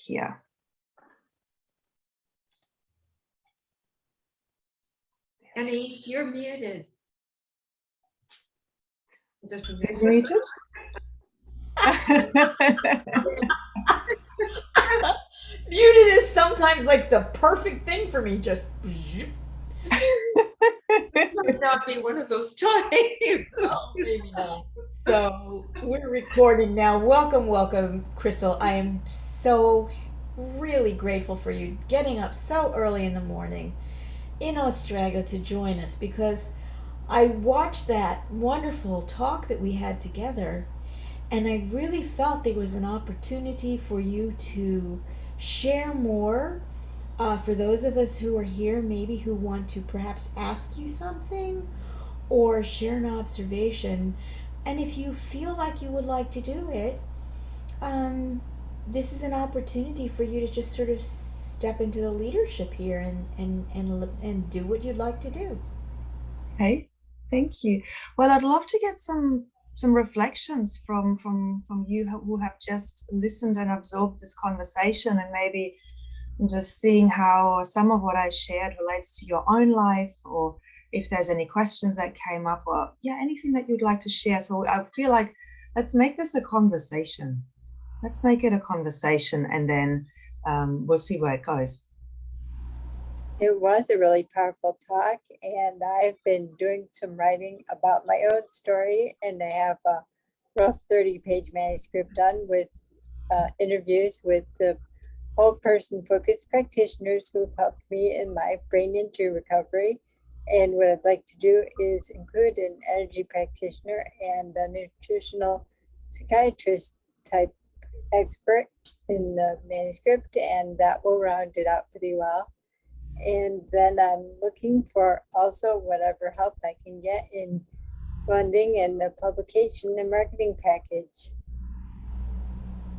here. Anise, you're muted. It's muted. Muted is sometimes like the perfect thing for me. Just This might not be one of those times. oh, maybe not. So we're recording now. Welcome, welcome, Krystal. I am so really grateful for you getting up so early in the morning in Australia to join us, because I watched that wonderful talk that we had together, and I really felt there was an opportunity for you to share more for those of us who are here, maybe who want to perhaps ask you something or share an observation. And if you feel like you would like to do it, this is an opportunity for you to just sort of step into the leadership here and do what you'd like to do. Hey, thank you. Well, I'd love to get some reflections from you who have just listened and absorbed this conversation, and maybe just seeing how some of what I shared relates to your own life, or if there's any questions that came up, or anything that you'd like to share. So I feel like let's make this a conversation. Let's make it a conversation, and then we'll see where it goes. It was a really powerful talk, and I've been doing some writing about my own story, and I have a rough 30-page manuscript done with interviews with the whole person focused practitioners who have helped me in my brain injury recovery. And what I'd like to do is include an energy practitioner and a nutritional psychiatrist type expert in the manuscript, and that will round it out pretty well. And then I'm looking for also whatever help I can get in funding and the publication and marketing package.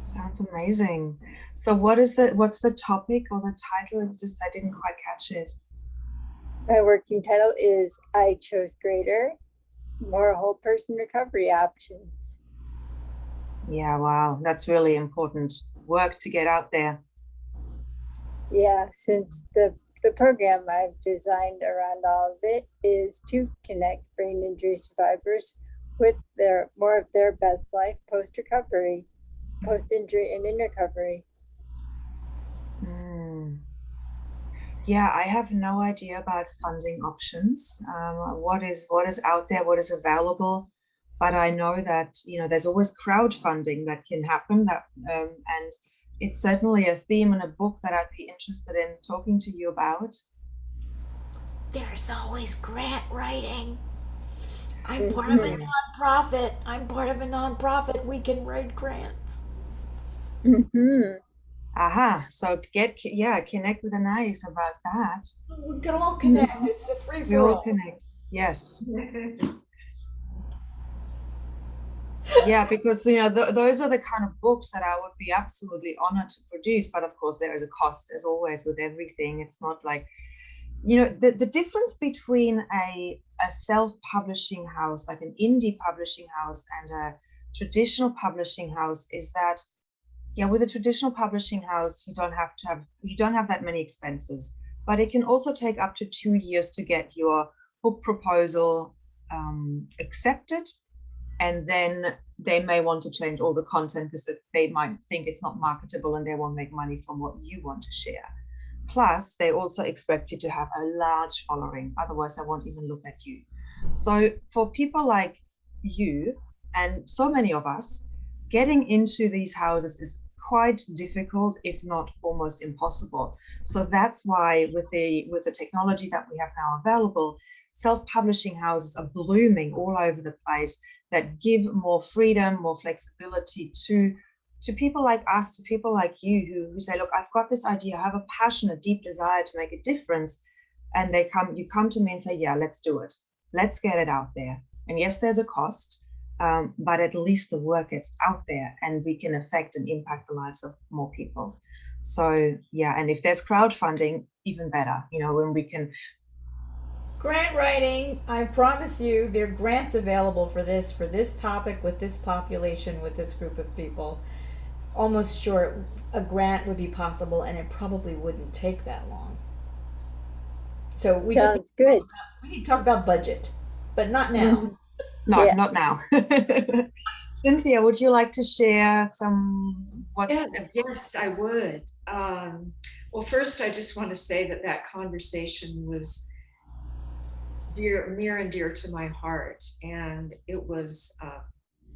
Sounds amazing. So what's the topic or the title? I didn't quite catch it. My working title is I Chose Greater, More Whole Person Recovery Options. Yeah, wow. That's really important work to get out there. Yeah, since the program I've designed around all of it is to connect brain injury survivors with more of their best life post-recovery, post-injury and in recovery. Yeah, I have no idea about funding options. What is out there, what is available, but I know that there's always crowdfunding that can happen. And it's certainly a theme in a book that I'd be interested in talking to you about. There's always grant writing. I'm part of a nonprofit. We can write grants. Aha. So connect with Anais about that. We can all connect. It's a free for all. We all connect. Yes. Yeah, because those are the kind of books that I would be absolutely honored to produce. But of course, there is a cost, as always with everything. It's not like, the difference between a self-publishing house, like an indie publishing house, and a traditional publishing house is that, with a traditional publishing house, you don't have that many expenses, but it can also take up to 2 years to get your book proposal accepted. And then they may want to change all the content because they might think it's not marketable and they won't make money from what you want to share. Plus, they also expect you to have a large following. Otherwise, they won't even look at you. So for people like you and so many of us, getting into these houses is quite difficult, if not almost impossible. So that's why with the technology that we have now available, self-publishing houses are blooming all over the place, that give more freedom, more flexibility to people like us, to people like you who say, look, I've got this idea, I have a passion, a deep desire to make a difference. And you come to me and say, yeah, let's do it. Let's get it out there. And yes, there's a cost, but at least the work gets out there and we can affect and impact the lives of more people. So and if there's crowdfunding, even better, when we can. Grant writing, I promise you, there are grants available for this topic, with this population, with this group of people. Almost sure a grant would be possible, and it probably wouldn't take that long. So Sounds good. we need to talk about budget, but not now. Mhm. No, Yeah. not now. Cynthia, would you like to share some Yes, I would. Well, first, I just want to say that conversation was near and dear to my heart, and it was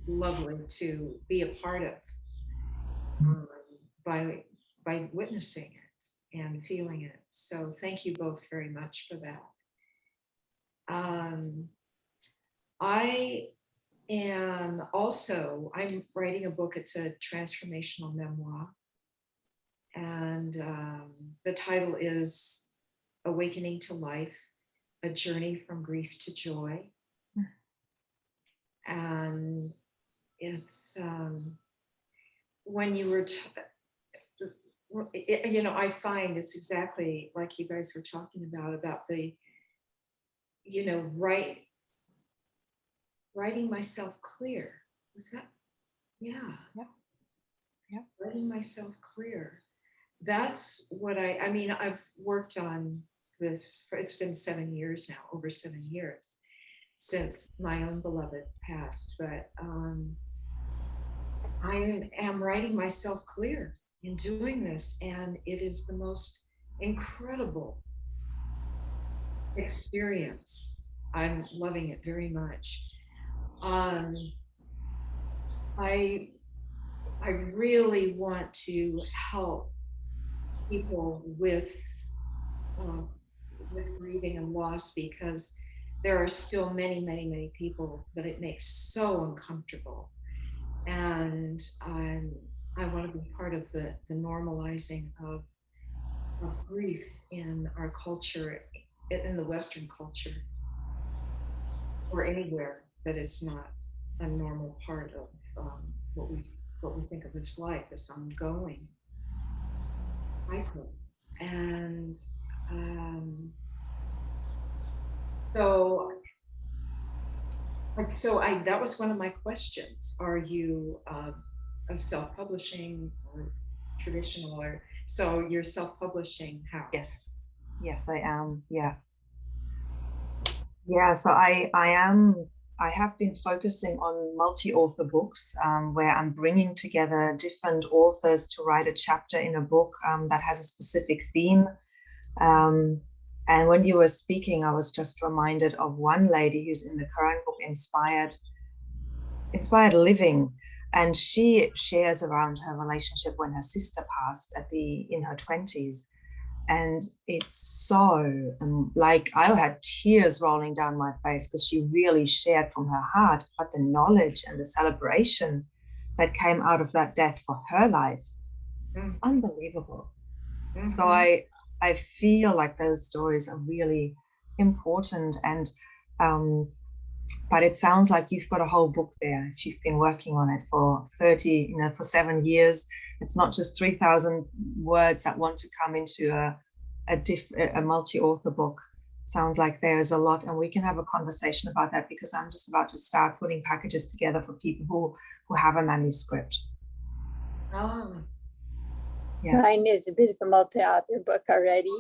lovely to be a part of by witnessing it and feeling it. So thank you both very much for that. I'm writing a book. It's a transformational memoir. And the title is Awakening to Life, A Journey from Grief to Joy. And it's, when you were, I find it's exactly like you guys were talking about the, writing myself clear. Was that? Yeah. Writing myself clear. That's what I've worked on this it's been 7 years now, over 7 years since my own beloved passed. But I am writing myself clear in doing this, and it is the most incredible experience. I'm loving it very much. I really want to help people with grieving and loss, because there are still many people that it makes so uncomfortable, and I want to be part of the normalizing of grief in our culture, in the Western culture, or anywhere that it's not a normal part of what we think of as life, this ongoing cycle. And that was one of my questions. Are you a self-publishing or traditional, or so you're self-publishing how? Yes, I am. Yeah. So I have been focusing on multi-author books, where I'm bringing together different authors to write a chapter in a book that has a specific theme. And when you were speaking, I was just reminded of one lady who's in the current book, Inspired Living. And she shares around her relationship when her sister passed in her 20s. And it's so, like, I had tears rolling down my face because she really shared from her heart, but the knowledge and the celebration that came out of that death for her life was unbelievable. Mm-hmm. So I feel like those stories are really important. And but it sounds like you've got a whole book there. If you've been working on it for 7 years, it's not just 3,000 words that want to come into a multi-author book. Sounds like there's a lot, and we can have a conversation about that, because I'm just about to start putting packages together for people who have a manuscript. Oh. Yes. Mine is a bit of a multi-author book already.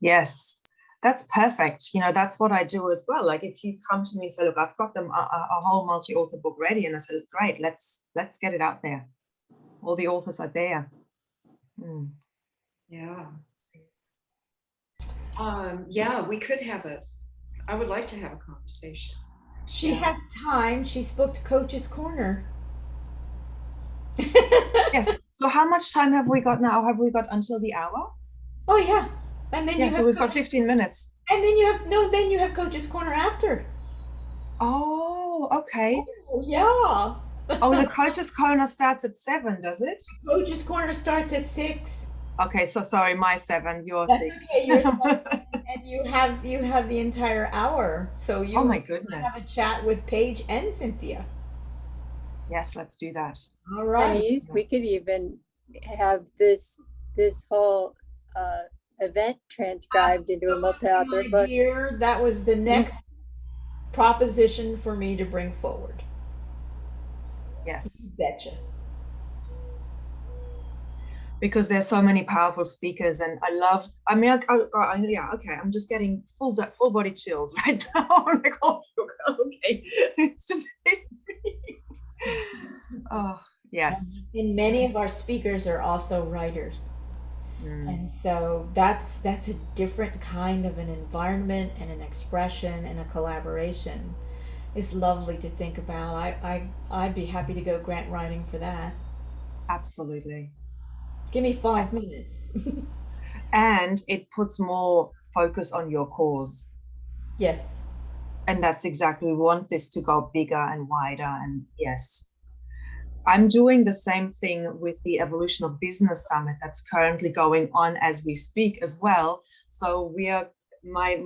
Yes. That's perfect. That's what I do as well. Like, if you come to me and say, look, I've got them a whole multi-author book ready, and I said, great, let's get it out there. All the authors are there. Yeah. We could I would like to have a conversation. She has time. She's booked Coach's Corner. Yes. So how much time have we got now? Have we got until the hour? Oh yeah. And then so we've got 15 minutes. And then you have Coach's Corner after. Oh, okay. Oh, yeah. The Coach's Corner starts at 7, does it? Coach's Corner starts at 6. Okay, so sorry, my 7, your That's 6. Okay, you're 7. And you have the entire hour. So you Oh my goodness. Have a chat with Paige and Cynthia. Yes, let's do that. All right. Denise, we could even have this whole event transcribed into a multi-author book. That was the next proposition for me to bring forward. Yes. Betcha. because there's so many powerful speakers, and I mean, yeah, okay, I'm just getting full body chills right now. I'm like, oh, okay, it's just oh yes. And many of our speakers are also writers. And so that's a different kind of an environment and an expression and a collaboration. It's lovely to think about. I'd be happy to go grant writing for that. Absolutely. Give me 5 minutes. And it puts more focus on your cause. Yes. And that's exactly, we want this to go bigger and wider. And yes, I'm doing the same thing with the Evolution of Business Summit that's currently going on as we speak as well. So we are, my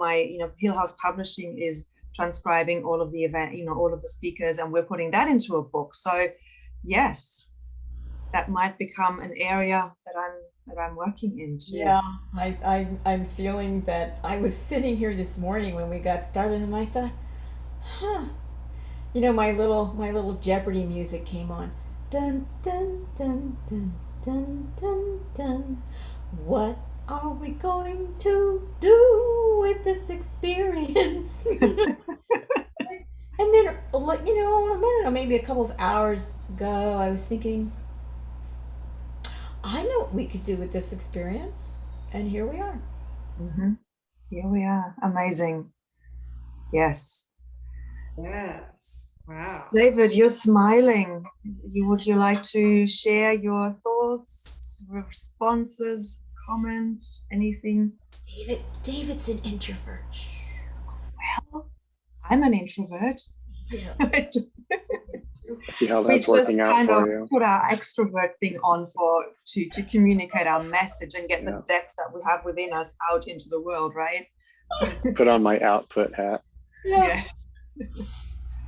Hill House Publishing is transcribing all of the event, all of the speakers, and we're putting that into a book. So yes, that might become an area that I'm working into. Yeah, I'm feeling that. I was sitting here this morning when we got started, and I thought, huh, my little Jeopardy music came on. Dun dun dun dun dun dun dun. What are we going to do with this experience? And then, like, I don't know, maybe a couple of hours ago, I was thinking, I know what we could do with this experience. And here we are. Mm-hmm. Here we are. Amazing. Yes. Yes. Wow. David, you're smiling. Would you like to share your thoughts, responses, comments, anything? David's an introvert. Shh. Well, I'm an introvert. Yeah. See how that's working out kind for of you. put our extrovert thing on to communicate our message and get the depth that we have within us out into the world, right? Put on my output hat. Yeah.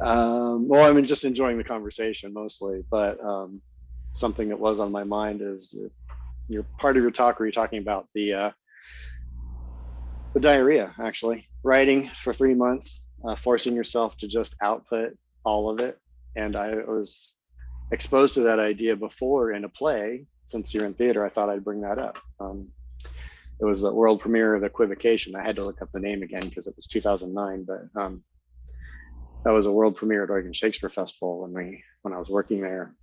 Well, I mean, just enjoying the conversation mostly, but something that was on my mind is your part of your talk where you're talking about the diarrhea, actually writing for 3 months, forcing yourself to just output all of it. And I was exposed to that idea before in a play. Since you're in theater, I thought I'd bring that up. It was the world premiere of Equivocation. I had to look up the name again because it was 2009, but that was a world premiere at Oregon Shakespeare Festival when I was working there.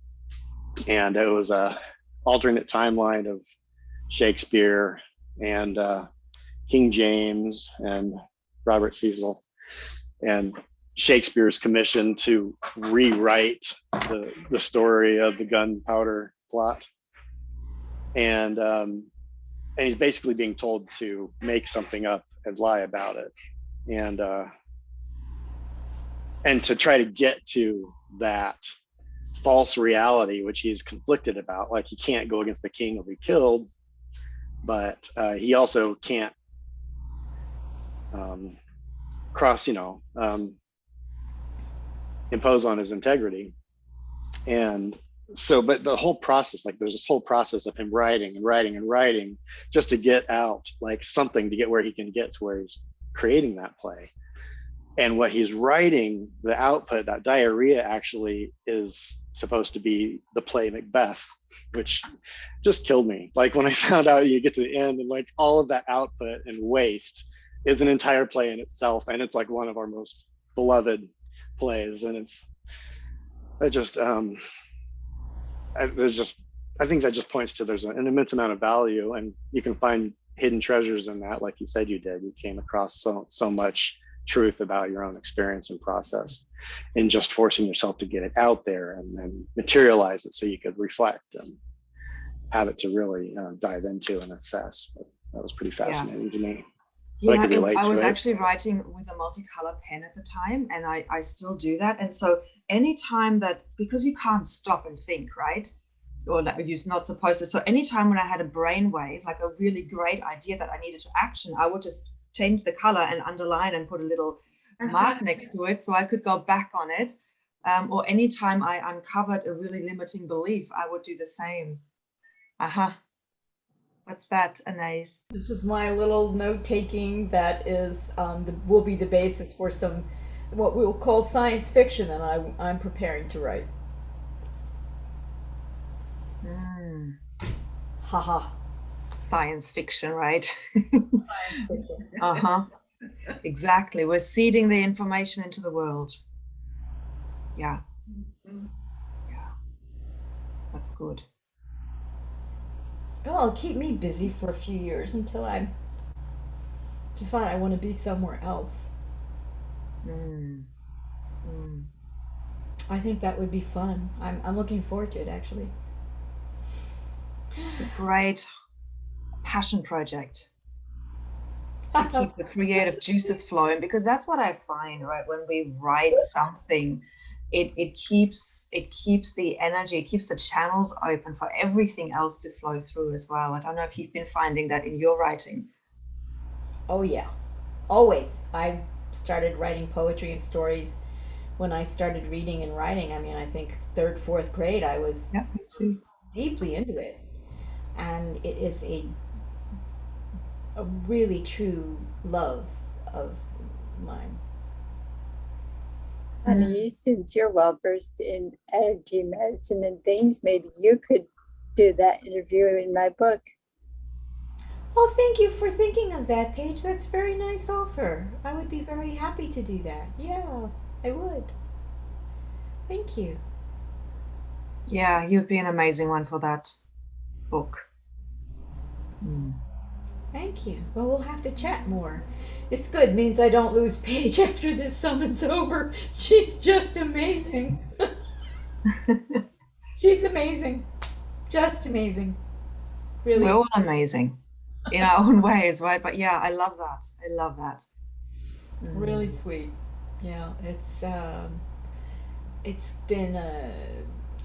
And it was a alternate timeline of Shakespeare and King James and Robert Cecil, and Shakespeare's commission to rewrite the story of the gunpowder plot. And he's basically being told to make something up and lie about it. And to try to get to that false reality, which he's conflicted about, like he can't go against the king or be killed, but he also can't impose on his integrity. And so, but the whole process, like there's this whole process of him writing and writing and writing just to get out like something to get where he can get to where he's creating that play. And what he's writing, the output, that diarrhea actually is supposed to be the play Macbeth, which just killed me. Like when I found out you get to the end and like all of that output and waste is an entire play in itself. And it's like one of our most beloved plays. And I think that just points to there's an immense amount of value, and you can find hidden treasures in that. Like you said, you did, you came across so much truth about your own experience and process, and just forcing yourself to get it out there and then materialize it so you could reflect and have it to really dive into and assess. That was pretty fascinating to me. I was actually writing with a multicolor pen at the time, and I still do that. And so anytime that, because you can't stop and think, right? Or like you're not supposed to. So anytime when I had a brainwave, like a really great idea that I needed to action, I would just change the color and underline and put a little mark next to it so I could go back on it. Or anytime I uncovered a really limiting belief, I would do the same. What's that, Anais? This is my little note taking that is will be the basis for some what we'll call science fiction that I'm preparing to write. Haha. Science fiction, right? Science fiction. Exactly. We're seeding the information into the world. Yeah. Yeah. That's good. Well, it'll keep me busy for a few years until I decide I want to be somewhere else. Mm. I think that would be fun. I'm looking forward to it, actually. It's a great passion project to keep the creative juices flowing, because that's what I find, right? When we write something, it keeps the energy, it keeps the channels open for everything else to flow through as well. I don't know if you've been finding that in your writing. Oh, yeah. Always. I started writing poetry and stories when I started reading and writing. I mean, I think third, fourth grade, I was Yeah, me too. deeply into it. And it is a really true love of mine. Honey, since you're well versed in energy medicine and things, maybe you could do that interview in my book. Oh, thank you for thinking of that, Paige. That's a very nice offer. I would be very happy to do that. Yeah, I would. Thank you. Yeah, you'd be an amazing one for that book. Thank you. Well, we'll have to chat more. It's good. Means I don't lose Paige after this summit's over. She's just amazing. She's amazing. Just amazing. Really. We're all amazing in our own ways, right? But yeah, I love that. I love that. Really sweet. Yeah, it's been a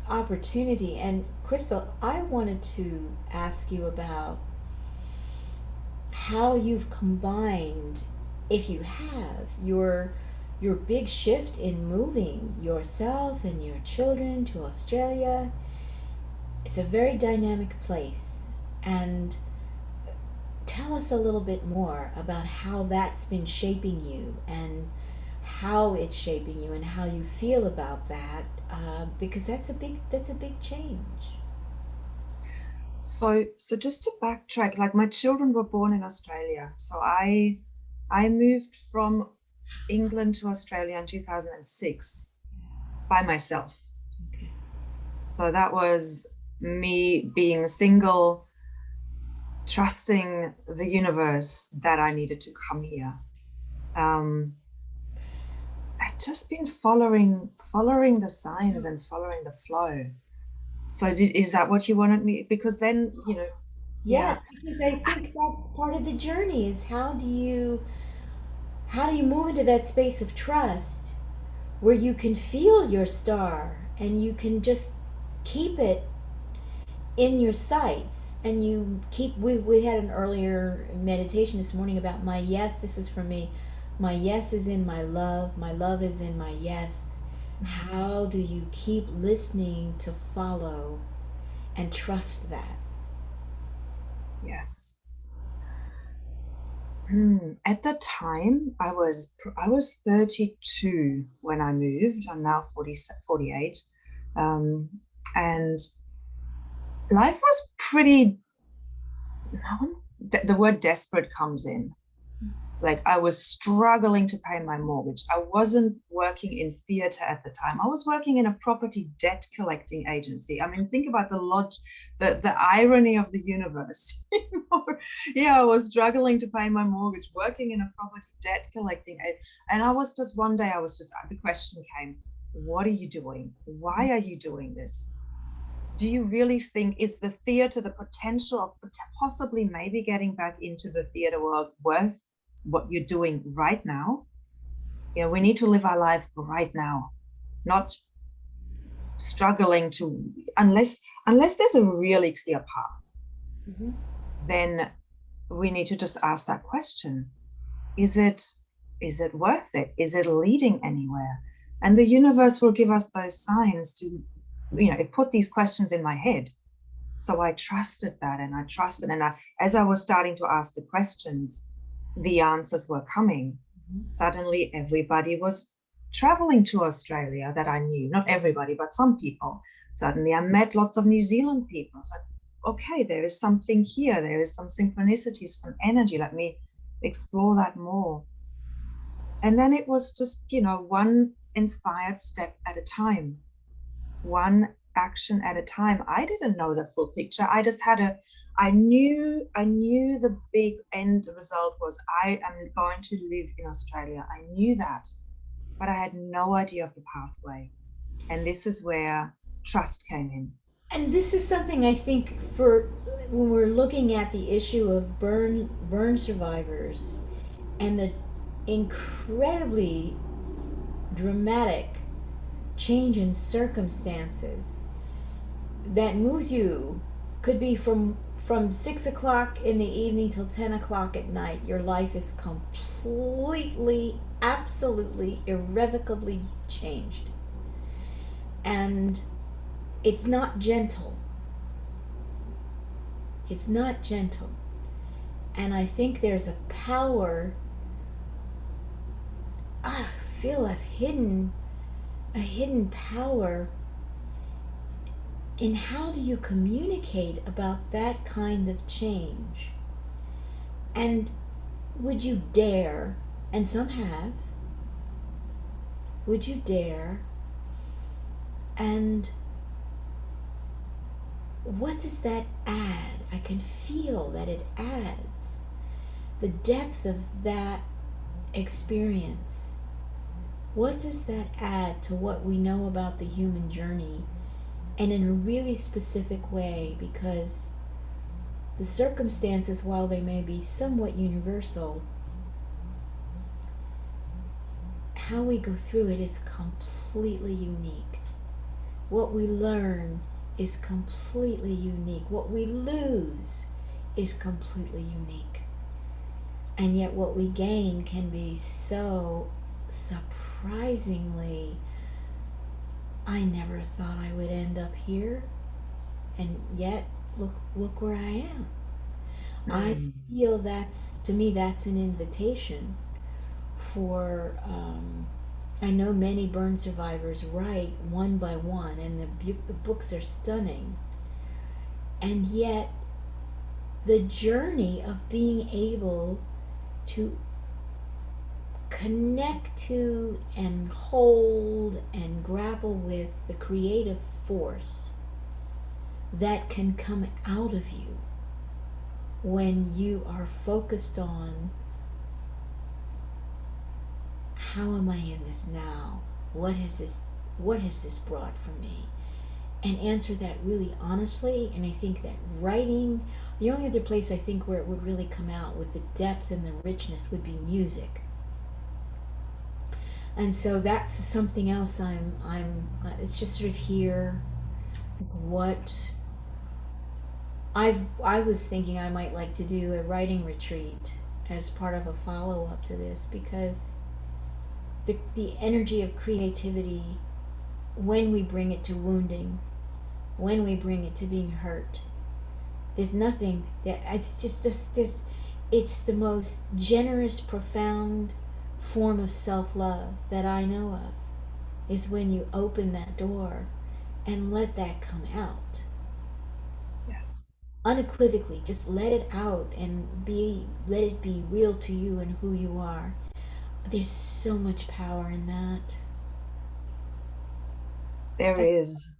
opportunity. And Krystal, I wanted to ask you about how you've combined, if you have, your big shift in moving yourself and your children to Australia. It's a very dynamic place. And tell us a little bit more about how that's been shaping you and how it's shaping you and how you feel about that, because that's a big change. So just to backtrack, like my children were born in Australia. So I moved from England to Australia in 2006 by myself. So that was me being single, trusting the universe that I needed to come here. I'd just been following the signs and following the flow. So is that what you wanted me? Because then, Yes, because I think that's part of the journey is how do you move into that space of trust where you can feel your star and you can just keep it in your sights, and you keep we had an earlier meditation this morning about my yes, this is for me. My yes is in my love is in my yes. How do you keep listening to follow and trust that? Yes. At the time, I was 32 when I moved. I'm now 48. And life was pretty, the word desperate comes in. Like I was struggling to pay my mortgage. I wasn't working in theater at the time. I was working in a property debt collecting agency. I mean, think about the irony of the universe. Yeah, I was struggling to pay my mortgage, working in a property debt collecting. And one day the question came, what are you doing? Why are you doing this? Do you really think, is the theater, the potential of possibly maybe getting back into the theater world worth what you're doing right now? Yeah, we need to live our life right now, not struggling to, unless there's a really clear path, then we need to just ask that question. Is it worth it? Is it leading anywhere? And the universe will give us those signs to, it put these questions in my head. So I trusted that, and as I was starting to ask the questions, the answers were coming. Suddenly everybody was traveling to Australia that I knew. Not everybody, but some people. Suddenly I met lots of New Zealand people. So okay, there is something here, there is some synchronicity, some energy, let me explore that more. And then it was just, one inspired step at a time, one action at a time. I didn't know the full picture. I just I knew the big end result was I am going to live in Australia. I knew that, but I had no idea of the pathway. And this is where trust came in. And this is something I think for when we're looking at the issue of burn survivors and the incredibly dramatic change in circumstances that moves you, could be from 6 o'clock in the evening till 10 o'clock at night. Your life is completely, absolutely, irrevocably changed, and it's not gentle. It's not gentle. And I think there's a power, I feel a hidden power in how do you communicate about that kind of change. And would you dare, and some have, would you dare, and what does that add? I can feel that it adds the depth of that experience. What does that add to what we know about the human journey, and in a really specific way? Because the circumstances, while they may be somewhat universal, how we go through it is completely unique. What we learn is completely unique. What we lose is completely unique. And yet what we gain can be so surprisingly, I never thought I would end up here, and yet look where I am. I feel to me that's an invitation for I know many burn survivors write one by one, and the books are stunning. And yet, the journey of being able to connect to and hold and grapple with the creative force that can come out of you when you are focused on, how am I in this now? What has this brought for me? And answer that really honestly. And I think that writing, the only other place I think where it would really come out with the depth and the richness would be music. And so that's something else it's just sort of here what I was thinking I might like to do a writing retreat as part of a follow-up to this, because the energy of creativity, when we bring it to wounding, when we bring it to being hurt, there's nothing that, it's just this, it's the most generous, profound form of self-love that I know of, is when you open that door and let that come out. Yes. Unequivocally, just let it out and let it be real to you and who you are. There's so much power in that. There is.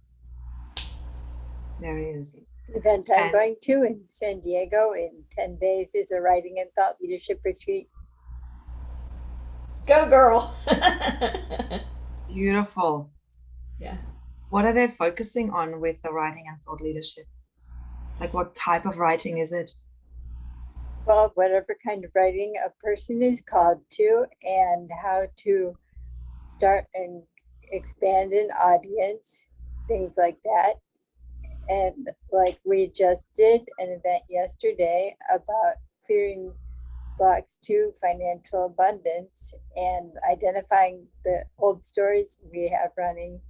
The event I'm going to in San Diego in 10 days is a writing and thought leadership retreat. Go, girl. Beautiful. Yeah. What are they focusing on with the writing and thought leadership? Like, what type of writing is it? Well, whatever kind of writing a person is called to, and how to start and expand an audience, things like that. And like we just did an event yesterday about clearing blocks to financial abundance and identifying the old stories we have running.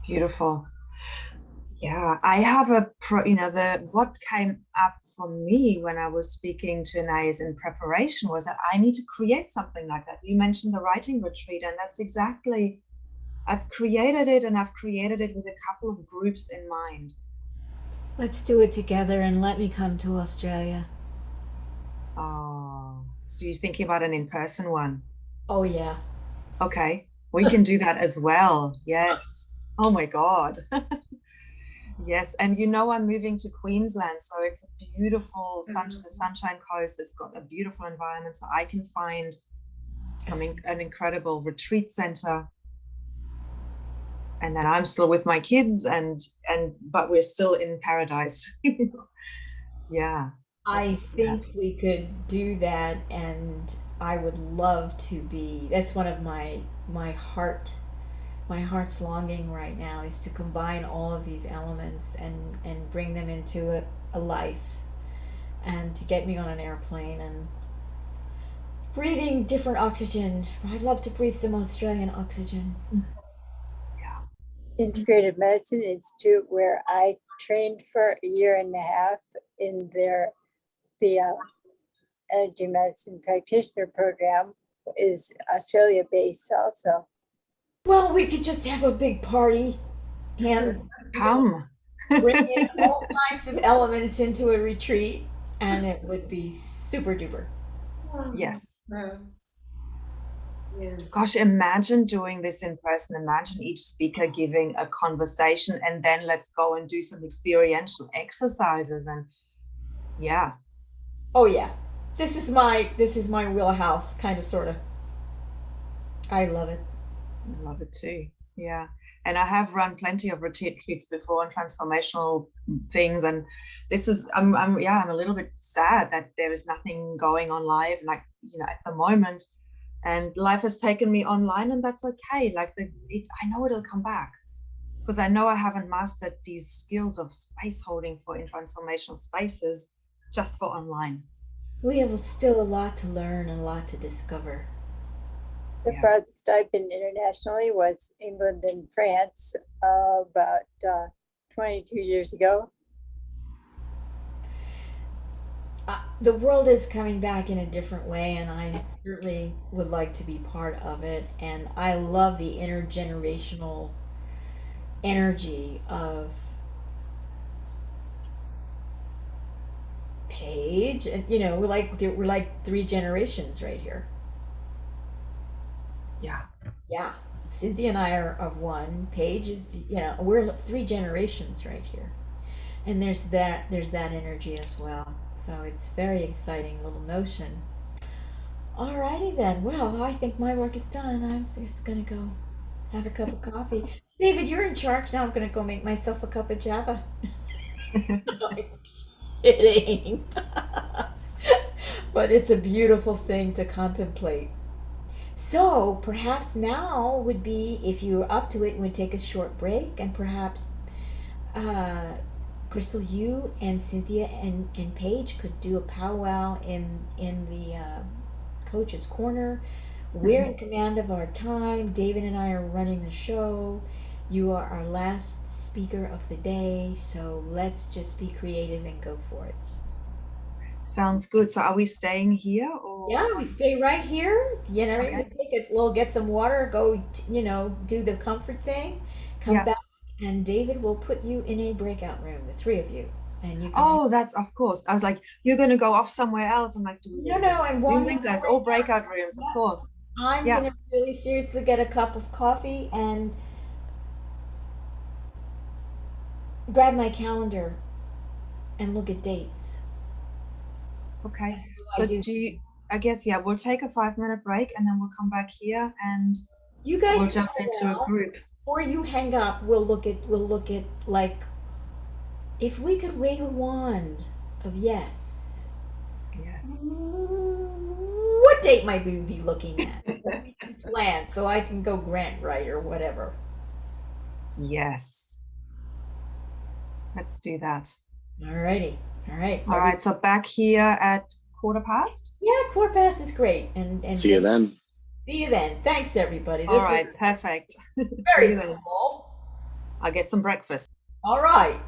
Beautiful. Yeah, I have what came up for me when I was speaking to Anais in preparation was that I need to create something like that. You mentioned the writing retreat, and that's exactly, I've created it, and I've created it with a couple of groups in mind. Let's do it together and let me come to Australia. Oh, so you're thinking about an in-person one? Oh, yeah. Okay, we can do that as well. Yes. Oh my God. Yes, and I'm moving to Queensland, so it's a beautiful the Sunshine Coast. It's got a beautiful environment, so I can find an incredible retreat center, and then I'm still with my kids, but we're still in paradise. Yeah, I let's do that. think we could do that, and I would love to be. That's one of my heart's longing right now is to combine all of these elements and bring them into a life, and to get me on an airplane and breathing different oxygen. I'd love to breathe some Australian oxygen. Integrated Medicine Institute, where I trained for a year and a half in the energy medicine practitioner program, is Australia based also. Well, we could just have a big party and Come. bring in all kinds of elements into a retreat, and it would be super duper. Yes. Yes. Gosh, imagine doing this in person. Imagine each speaker giving a conversation, and then let's go and do some experiential exercises. And yeah, Oh yeah, this is my wheelhouse, kind of, sort of. I love it. I love it too. Yeah. And I have run plenty of retreats before on transformational things. And I'm a little bit sad that there is nothing going on live, like, at the moment. And life has taken me online, and that's okay. Like, I know it'll come back, because I know I haven't mastered these skills of space holding in transformational spaces just for online. We have still a lot to learn and a lot to discover. The Yeah. farthest I've been internationally was England and France about 22 years ago. The world is coming back in a different way, and I certainly would like to be part of it. And I love the intergenerational energy of Paige, and we're like three generations right here. Yeah. Yeah, Cynthia and I are of one. Paige is, we're three generations right here, and there's that energy as well. So it's very exciting little notion. Alrighty then. Well, I think my work is done. I'm just gonna go have a cup of coffee. David, you're in charge now. I'm gonna go make myself a cup of Java. I'm kidding. But it's a beautiful thing to contemplate. So perhaps now would be, if you're up to it, we'd take a short break, and perhaps uh, Krystal, you and Cynthia and Paige could do a powwow in the coach's corner. We're in command of our time. David and I are running the show. You are our last speaker of the day, so let's just be creative and go for it. Sounds good. So are we staying here, or? Yeah, we stay right here. You Okay. take it. We'll get some water. Go. Do the comfort thing. Come Yeah. back, and David will put you in a breakout room, the three of you, and you can. Oh, that's, of course. I was like, you're going to go off somewhere else. I'm like, No, I'm walking doing out that. right All now. breakout rooms, of Yeah, course. I'm Yeah. gonna really seriously get a cup of coffee and grab my calendar and look at dates. Okay. That's what I So do. I guess, yeah, we'll take a 5-minute break, and then we'll come back here, and You we'll guys jump settle into a down. group. Before you hang up, we'll look at like, if we could wave a wand of yes. Yes. What date might we be looking at? So we can plan, so I can go grant write or whatever. Yes. Let's do that. Alrighty. All right. All right. So back here at 15:15. Yeah, quarter past is great. And See you then. see you then. Thanks, everybody. All This was right. Perfect. See very you then. cool. I'll get some breakfast. All right.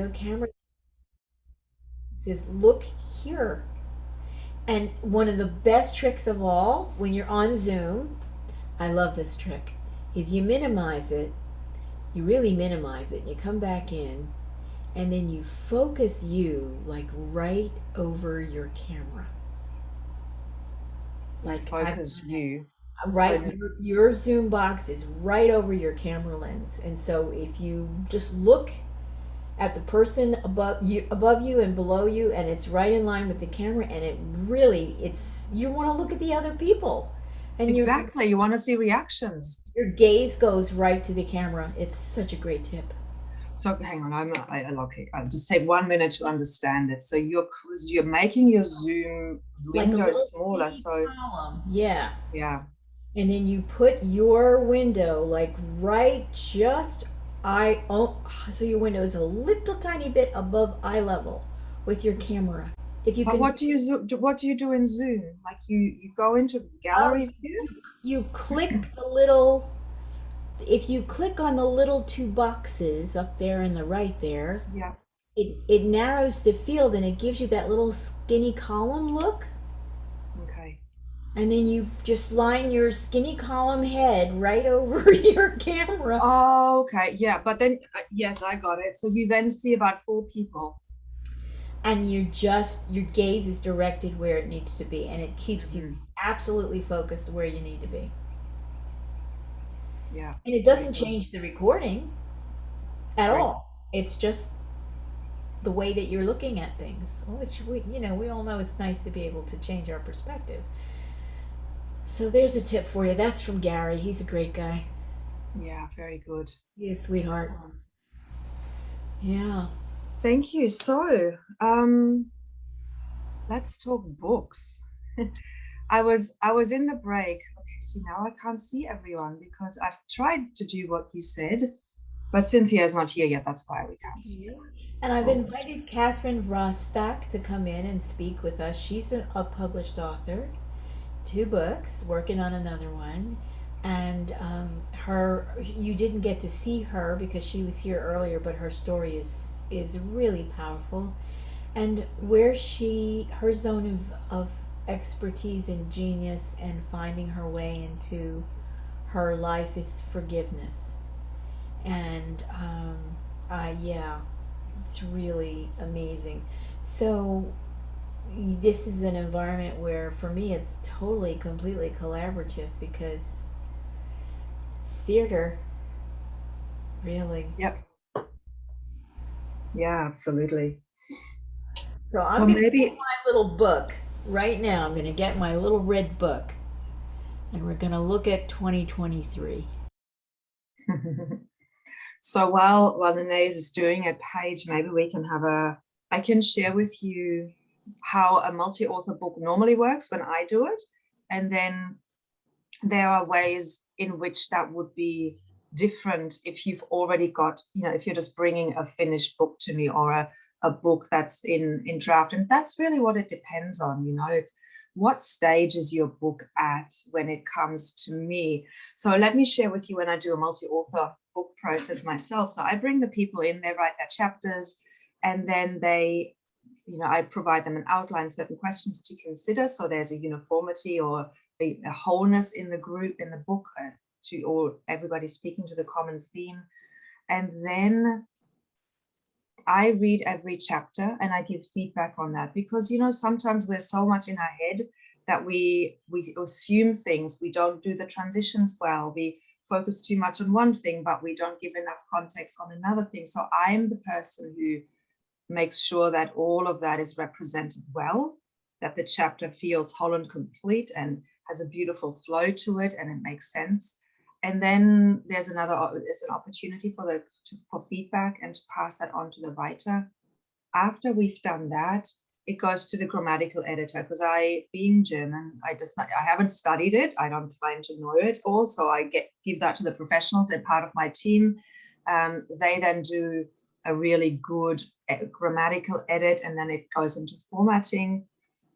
camera says, look here. And one of the best tricks of all, when you're on Zoom, I love this trick, is you minimize it. You really minimize it. You come back in, and then you focus you like right over your camera. Like Focus you. right, So your Zoom box is right over your camera lens, and so if you just look at the person above you and below you, and it's right in line with the camera, and it's you want to look at the other people, and exactly, you want to see reactions. your gaze goes right to the camera. It's such a great tip. So hang on, okay. I'll just take 1 minute to understand it. So you're making your Zoom Like a window little smaller. So column. Yeah. yeah, And then you put your window like right just so your window is a little tiny bit above eye level with your camera. If you but can what do you do in Zoom? Like you go into oh, gallery view? you click the little if you click on the little two boxes up there in the right there, Yeah. it narrows the field and it gives you that little skinny column look. Okay. And then you just line your skinny column head right over your camera. Oh, okay. Yeah, but then yes, I got it. So you then see about 4 people. And your gaze is directed where it needs to be, and it keeps you absolutely focused where you need to be. Yeah. And it doesn't change the recording at all. It's just the way that you're looking at things, which we all know it's nice to be able to change our perspective. So there's a tip for you. That's from Gary. He's a great guy. Yeah, very good. He's a sweetheart. Excellent. Yeah. Thank you. So, let's talk books. I was in the break. Okay, so now I can't see everyone because I've tried to do what you said, but Cynthia is not here yet. That's why we can't see her. And I've invited Catherine Rostock to come in and speak with us. She's a published author, 2 books, working on another one. And you didn't get to see her because she was here earlier, but her story is really powerful. And where her zone of expertise and genius and finding her way into her life is forgiveness. And yeah, it's really amazing. So this is an environment where for me it's totally completely collaborative because it's theater, really. Yep. Yeah, absolutely. So So I'm gonna maybe get my little book right now. I'm gonna get my little red book, and we're gonna look at 2023. so while Nanae is doing it, Paige, maybe I can share with you how a multi-author book normally works when I do it, and then there are ways in which that would be different if you've already got, if you're just bringing a finished book to me or a book that's in draft. And that's really what it depends on, it's what stage is your book at when it comes to me. So let me share with you when I do a multi-author book process myself. So I bring the people in, they write their chapters, and then I provide them an outline, certain questions to consider. So there's a uniformity or a wholeness in the group, in the book, or everybody speaking to the common theme. And then I read every chapter and I give feedback on that because, sometimes we're so much in our head that we assume things. We don't do the transitions well. We focus too much on one thing, but we don't give enough context on another thing. So I'm the person who makes sure that all of that is represented well, that the chapter feels whole and complete and has a beautiful flow to it and it makes sense. And then there's an opportunity for feedback and to pass that on to the writer. After we've done that, it goes to the grammatical editor because being German, I haven't studied it. I don't claim to know it all. So I give that to the professionals and part of my team. They then do a really good grammatical edit, and then it goes into formatting.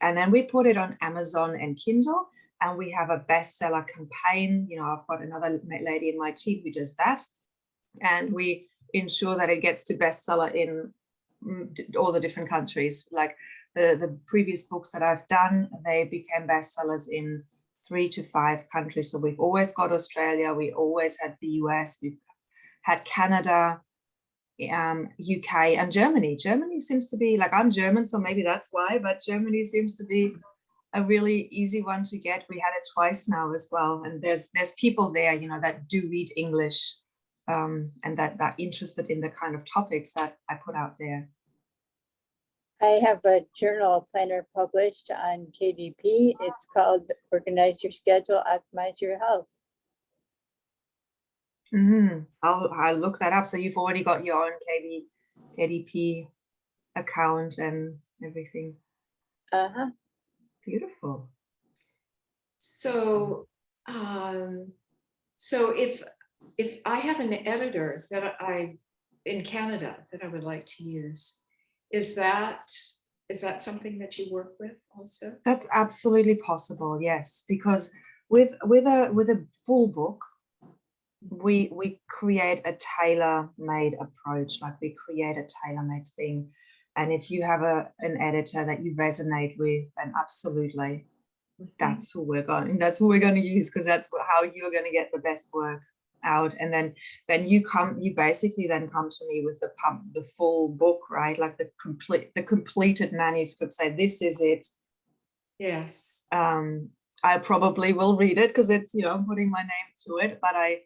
And then we put it on Amazon and Kindle, and we have a bestseller campaign. I've got another lady in my team who does that. And we ensure that it gets to bestseller in all the different countries. Like the previous books that I've done, they became bestsellers in 3 to 5 countries. So we've always got Australia, we always had the US, we've had Canada, UK, and Germany. Germany seems to be, like, I'm German, so maybe that's why, but Germany seems to be a really easy one to get. We had it twice now as well, and there's people there, you know, that do read English, and that are interested in the kind of topics that I put out there. I have a journal planner published on KDP. It's called Organize Your Schedule, Optimize Your Health. I'll look that up. So you've already got your own KDP account and everything. Beautiful. So, so if I have an editor that in Canada that I would like to use, is that something that you work with also? That's absolutely possible, yes, because with a full book, we create a tailor-made approach, like we create a tailor-made thing. And if you have an editor that you resonate with, then absolutely, that's who we're going to use, because that's how you're going to get the best work out. And then you basically then come to me with the full book, right? Like the completed manuscript, say this is it. Yes. I probably will read it because it's, you know, putting my name to it, but I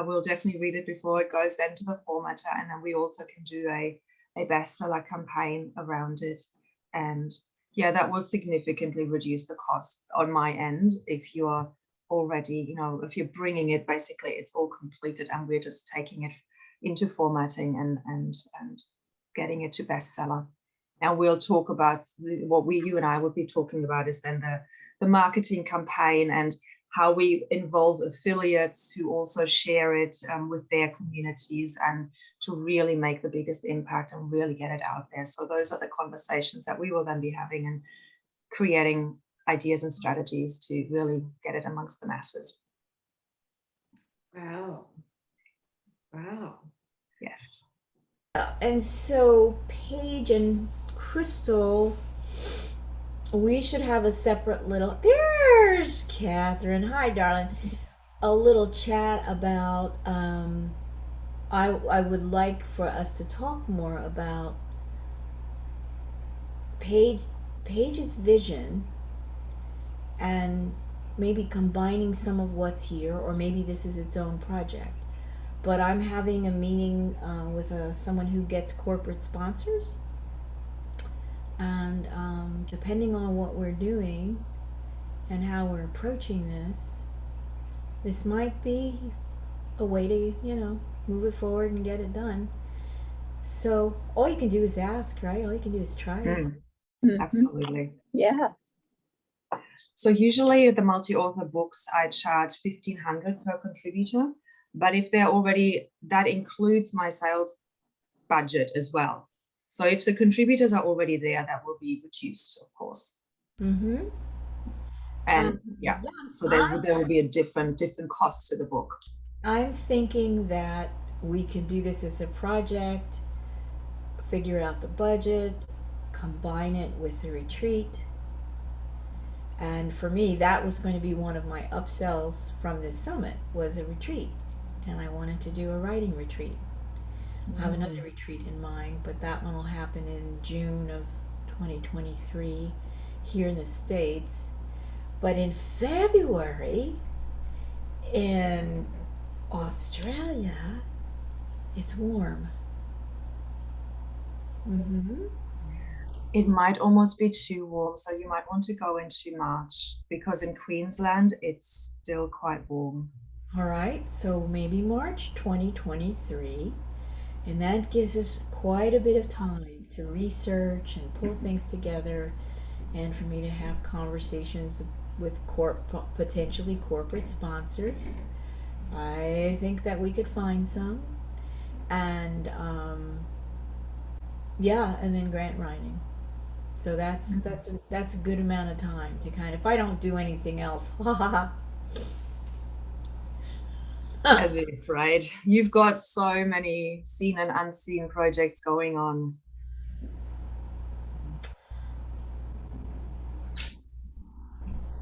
will definitely read it before it goes then to the formatter, and then we also can do a bestseller campaign around it. And yeah, that will significantly reduce the cost on my end if you're already, you know, if you're bringing it, basically it's all completed and we're just taking it into formatting and getting it to bestseller. And we'll talk about what you and I would be talking about is then the marketing campaign and how we involve affiliates who also share it with their communities, and to really make the biggest impact and really get it out there. So those are the conversations that we will then be having and creating ideas and strategies to really get it amongst the masses. Wow. Wow. Yes. And so Paige and Krystal, we should have a separate little, there's Catherine, hi darling, a little chat about, I would like for us to talk more about Paige's vision, and maybe combining some of what's here, or maybe this is its own project. But I'm having a meeting with someone who gets corporate sponsors, and depending on what we're doing and how we're approaching this might be a way to, you know, move it forward and get it done. So all you can do is ask, right? All you can do is try it. Absolutely. Yeah. So usually the multi-author books, I charge $1,500 per contributor, but if they're already, that includes my sales budget as well. So if the contributors are already there, that will be reduced, of course. Mm-hmm. And yeah, so there will be a different cost to the book. I'm thinking that we could do this as a project, figure out the budget, combine it with a retreat. And for me, that was going to be one of my upsells from this summit, was a retreat. And I wanted to do a writing retreat. I have another retreat in mind, but that one will happen in June of 2023 here in the States. But in February in Australia, it's warm. It might almost be too warm, so you might want to go into March, because in Queensland it's still quite warm. All right, so maybe March 2023, and that gives us quite a bit of time to research and pull things together, and for me to have conversations with potentially corporate sponsors. I think that we could find some, and yeah, and then grant writing. So that's a good amount of time to kind of, if I don't do anything else, As if, right? You've got so many seen and unseen projects going on.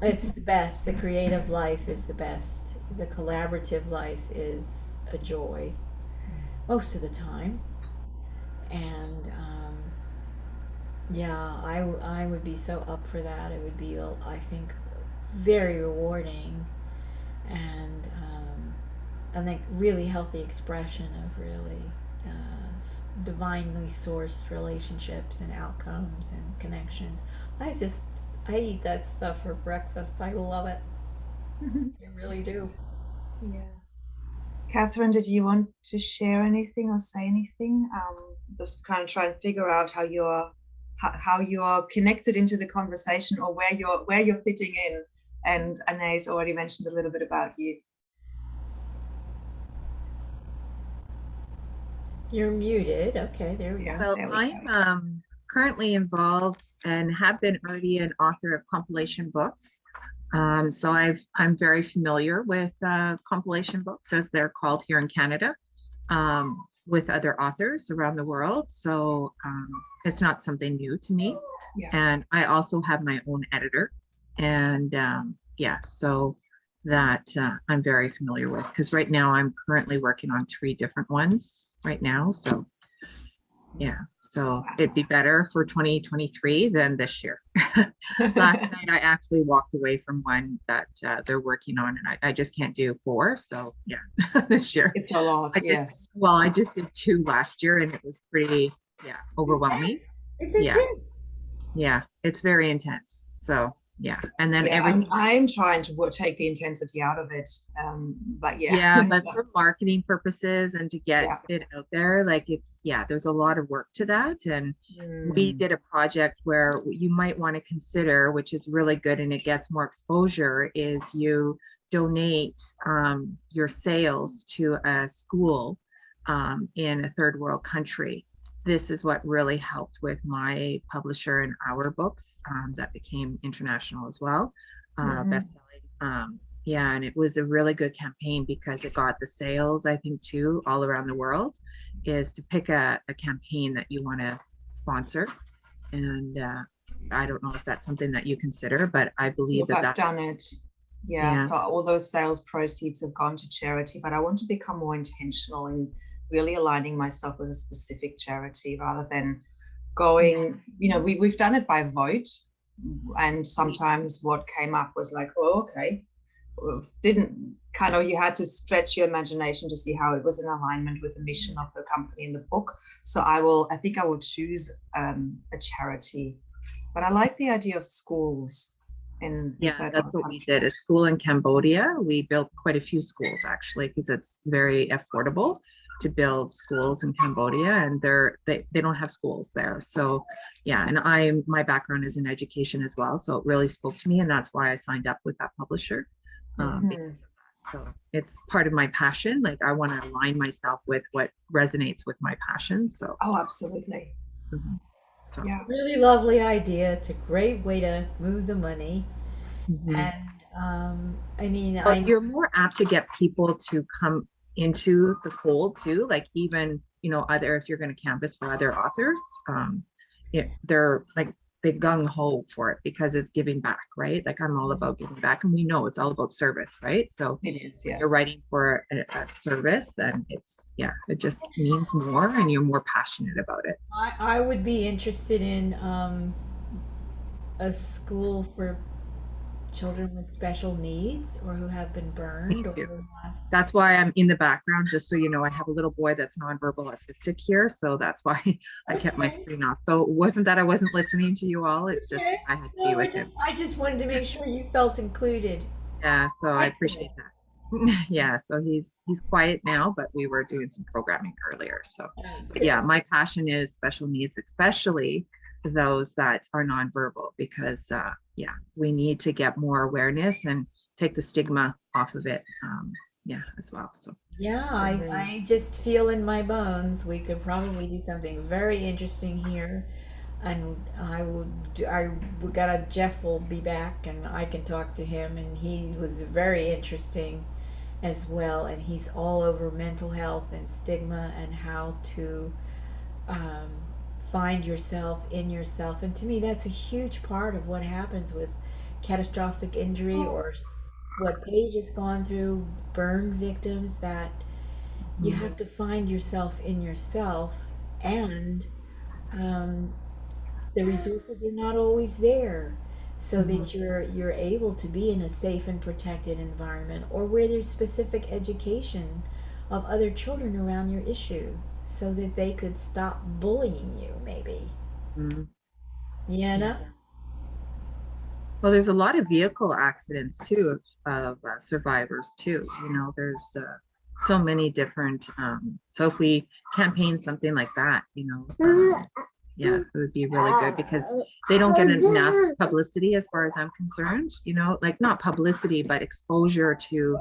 It's the best. The creative life is the best. The collaborative life is a joy most of the time. And yeah, I would be so up for that. It would be, I think, very rewarding and like really healthy expression of really divinely sourced relationships and outcomes and connections. I eat that stuff for breakfast. I love it. I really do. Yeah. Catherine, did you want to share anything or say anything? Just kind of try and figure out how you're connected into the conversation or where you're fitting in. And Anne's already mentioned a little bit about you. You're muted. Okay, there we go. Well, There we I'm go. currently involved and have been already an author of compilation books. So I'm very familiar with compilation books, as they're called here in Canada, with other authors around the world. So it's not something new to me. Yeah. And I also have my own editor. And yeah, so that I'm very familiar with, because right now I'm currently working on 3 different ones right now. So yeah, so it'd be better for 2023 than this year. Last night I actually walked away from one that they're working on, and I just can't do 4. So yeah, this year. It's a lot, yes. Well, I just did 2 last year, and it was pretty, overwhelming. It's intense. Yeah, it's very intense. So yeah, and then Yeah, everything. I'm trying to take the intensity out of it, but yeah. Yeah, but for marketing purposes and to get Yeah. it out there, like there's a lot of work to that. And we did a project where you might want to consider, which is really good and it gets more exposure, is you donate your sales to a school in a third world country. This is what really helped with my publisher and our books that became international as well, best-selling. Yeah, and it was a really good campaign because it got the sales, I think, too, all around the world, is to pick a campaign that you want to sponsor. And I don't know if that's something that you consider, but I believe Look, that I've done it. Yeah, Yeah. so all those sales proceeds have gone to charity, but I want to become more intentional in really aligning myself with a specific charity rather than going, we've done it by vote, and sometimes what came up was like, oh, okay, didn't kind of, you had to stretch your imagination to see how it was in alignment with the mission of the company in the book. So I think I will choose a charity, but I like the idea of schools. Yeah, that's what we did. A school in Cambodia. We built quite a few schools actually, because it's very affordable to build schools in Cambodia, and they don't have schools there. So yeah, and my background is in education as well, so it really spoke to me, and that's why I signed up with that publisher. Because of that. So it's part of my passion. Like I want to align myself with what resonates with my passion. So absolutely. So Yeah. Really lovely idea. It's a great way to move the money. And I mean, you're more apt to get people to come into the fold too. Like even, other, if you're going to canvas for other authors, they're like, they gung ho for it because it's giving back, right? Like I'm all about giving back, and we know it's all about service, right? So it is, yes. You're writing for a service, then it just means more, and you're more passionate about it. I would be interested in a school for children with special needs or who have been burned. That's why I'm in the background, just so you know. I have a little boy that's nonverbal autistic here, so that's why I kept my screen off. So it wasn't that I wasn't listening to you all, it's just I had to be with him. I just wanted to make sure you felt included. Yeah, so I appreciate that. Yeah, so he's quiet now, but we were doing some programming earlier. So but yeah, my passion is special needs, especially those that are nonverbal, because we need to get more awareness and take the stigma off of it as well. So yeah, I just feel in my bones we could probably do something very interesting here, and Jeff will be back and I can talk to him, and he was very interesting as well, and he's all over mental health and stigma and how to find yourself in yourself. And to me, that's a huge part of what happens with catastrophic injury or what Paige has gone through, burn victims, that you have to find yourself in yourself, and um, the resources are not always there, so that you're able to be in a safe and protected environment, or where there's specific education of other children around your issue, so that they could stop bullying you, maybe. Mhm. You know? Well, there's a lot of vehicle accidents too of survivors too. You know, there's so many different. So if we campaign something like that, you know, yeah, it would be really good because they don't get enough publicity as far as I'm concerned. You know, like not publicity, but exposure to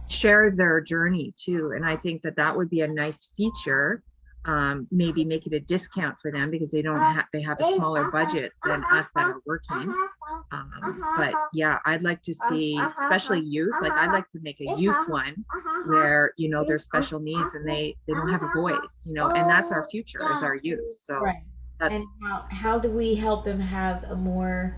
share their journey too. And I think that that would be a nice feature. Maybe make it a discount for them because they don't have, they have a smaller budget than us that are working. But yeah, I'd like to see, especially youth, like I'd like to make a youth one where, you know, there's special needs and they don't have a voice, you know, and that's our future is our youth. So Right. that's, And how do we help them have a more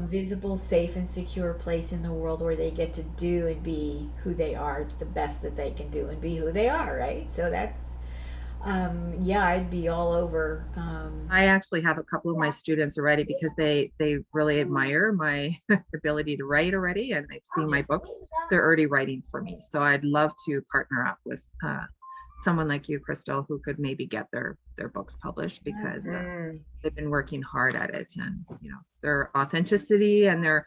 visible, safe, and secure place in the world where they get to do and be who they are, the best that they can do and be who they are, right? So that's, yeah, I'd be all over. I actually have a couple of my students already because they really admire my ability to write already, and they've seen my books. They're already writing for me. So I'd love to partner up with someone like you, Krystal, who could maybe get their books published because they've been working hard at it, and you know their authenticity and their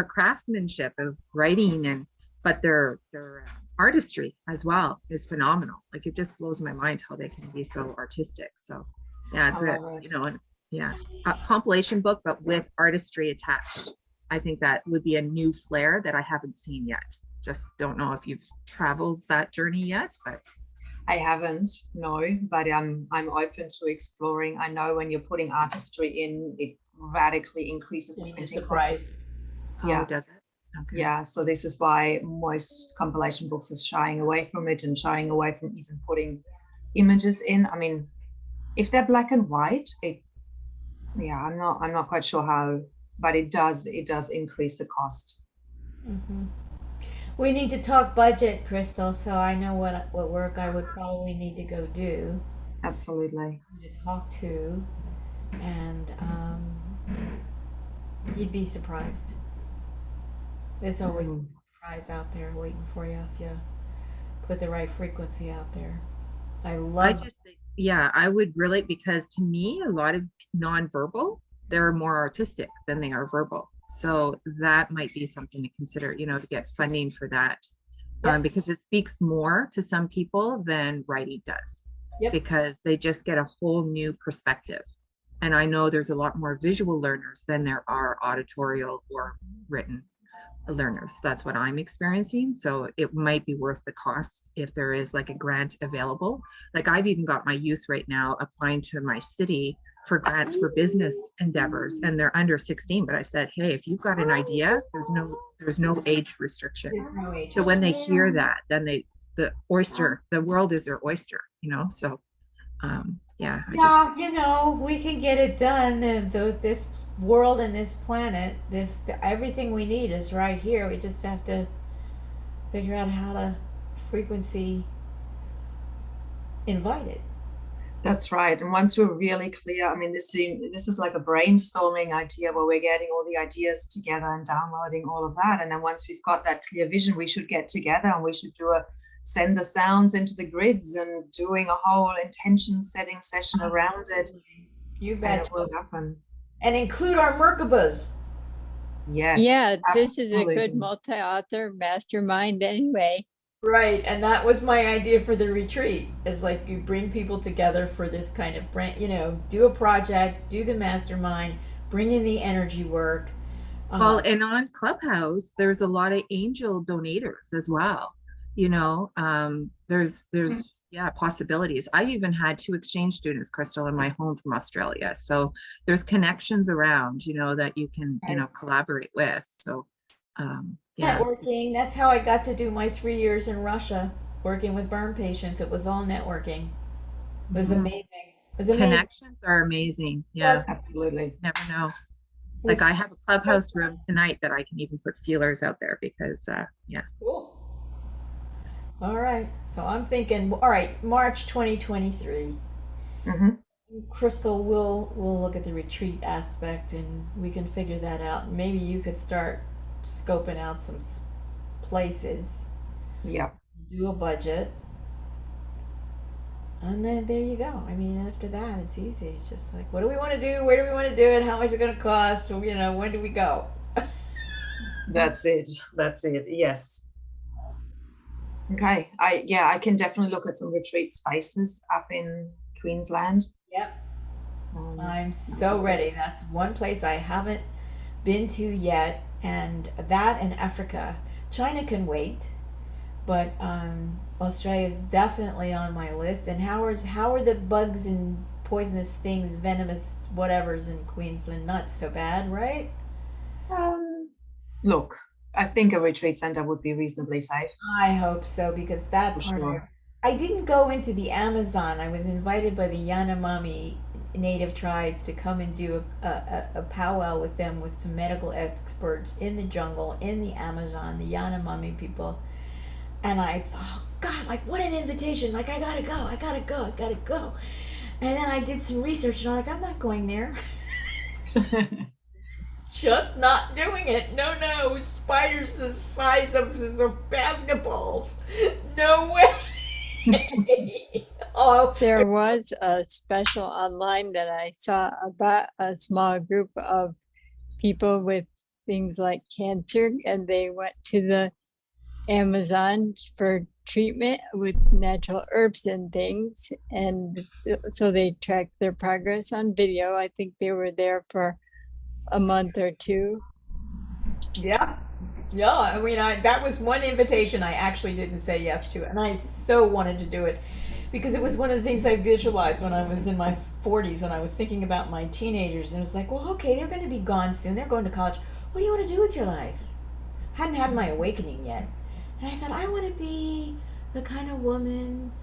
craftsmanship of writing, and but their artistry as well is phenomenal. Like it just blows my mind how they can be so artistic. So yeah, it's you know, yeah, a compilation book but with artistry attached. I think that would be a new flair that I haven't seen yet. Just don't know if you've traveled that journey yet, but I haven't, no, but I'm open to exploring. I know when you're putting artistry in, it radically increases the printing cost. how does it? Okay. Yeah, so this is why most compilation books are shying away from it and shying away from even putting images in. I mean, if they're black and white, yeah, I'm not quite sure how, but it does increase the cost. We need to talk budget, Krystal, so I know what work I would probably need to go do, Absolutely. to talk to, and you'd be surprised. There's always a surprise out there waiting for you if you put the right frequency out there. I I love just think, yeah, I would really, because to me, a lot of nonverbal, they're more artistic than they are verbal. So that might be something to consider, you know, to get funding for that. Yep. Because it speaks more to some people than writing does. Yep. Because they just get a whole new perspective. And I know there's a lot more visual learners than there are auditorial or written learners. That's what I'm experiencing. So it might be worth the cost if there is like a grant available. Like I've even got my youth right now applying to my city for grants for business endeavors, and they're under 16. But I said, hey, if you've got an idea, there's no age restriction. there's no age. So when they hear that, then the world is their oyster, you know? So yeah. Yeah, you know, we can get it done. And this world and this planet, everything we need is right here. We just have to figure out how to frequency invite it. That's right. And once we're really clear, I mean, this is like a brainstorming idea where we're getting all the ideas together and downloading all of that. And then once we've got that clear vision, we should get together and we should send the sounds into the grids and doing a whole intention setting session around it. You And bet. it will happen. And include our Merkabas. Yes. Yeah, this is a absolutely. good multi-author mastermind anyway. Right, and that was my idea for the retreat. Is like you bring people together for this kind of brand, you know, do a project, do the mastermind, bring in the energy work. Well, and on Clubhouse, there's a lot of angel donators as well. You know, there's possibilities. I even had 2 exchange students, Krystal, in my home from Australia. So there's connections around, you know, that you can, you know, collaborate with. So yeah. Networking. That's how I got to do my 3 years in Russia, working with burn patients. It was all networking. It was amazing. It was amazing. Connections are amazing. Yeah. Yes. Absolutely. Never know. Like I have a clubhouse room tonight that I can even put feelers out there because, yeah. Cool. All right. So I'm thinking, all right, March 2023. Mhm. Krystal, we'll look at the retreat aspect and we can figure that out. Maybe you could start scoping out some places, Yeah. do a budget, and then there you go. I mean, after that, it's easy. It's just like, what do we want to do? Where do we want to do it? How much is it going to cost? You know, when do we go? That's it. That's it. Yes. Okay. I can definitely look at some retreat spaces up in Queensland. Yep. Um, I'm so ready. That's one place I haven't been to yet, and that and Africa. China can wait, but Australia is definitely on my list. And how are the bugs and poisonous things, venomous whatever's in Queensland? Not so bad, right? Look, I think a retreat center would be reasonably safe. I hope so because that For part sure. I didn't go into the Amazon. I was invited by the Yanomami native tribe to come and do a powwow with them with some medical experts in the jungle, in the Amazon, the Yanomami people. And I thought, oh God, like what an invitation. Like I gotta go, I gotta go, I gotta go. And then I did some research and I'm like, I'm not going there. Just not doing it. No, no. Spiders the size of basketballs. No way. Oh, There was a special online that I saw about a small group of people with things like cancer, and they went to the Amazon for treatment with natural herbs and things. And so they tracked their progress on video. I think they were there for a month or two. yeah. Yeah, I mean, that was one invitation I actually didn't say yes to, and I so wanted to do it because it was one of the things I visualized when I was in my 40s, when I was thinking about my teenagers, and it was like, well, okay, they're going to be gone soon. They're going to college. What do you want to do with your life? Hadn't had my awakening yet, and I thought I want to be the kind of woman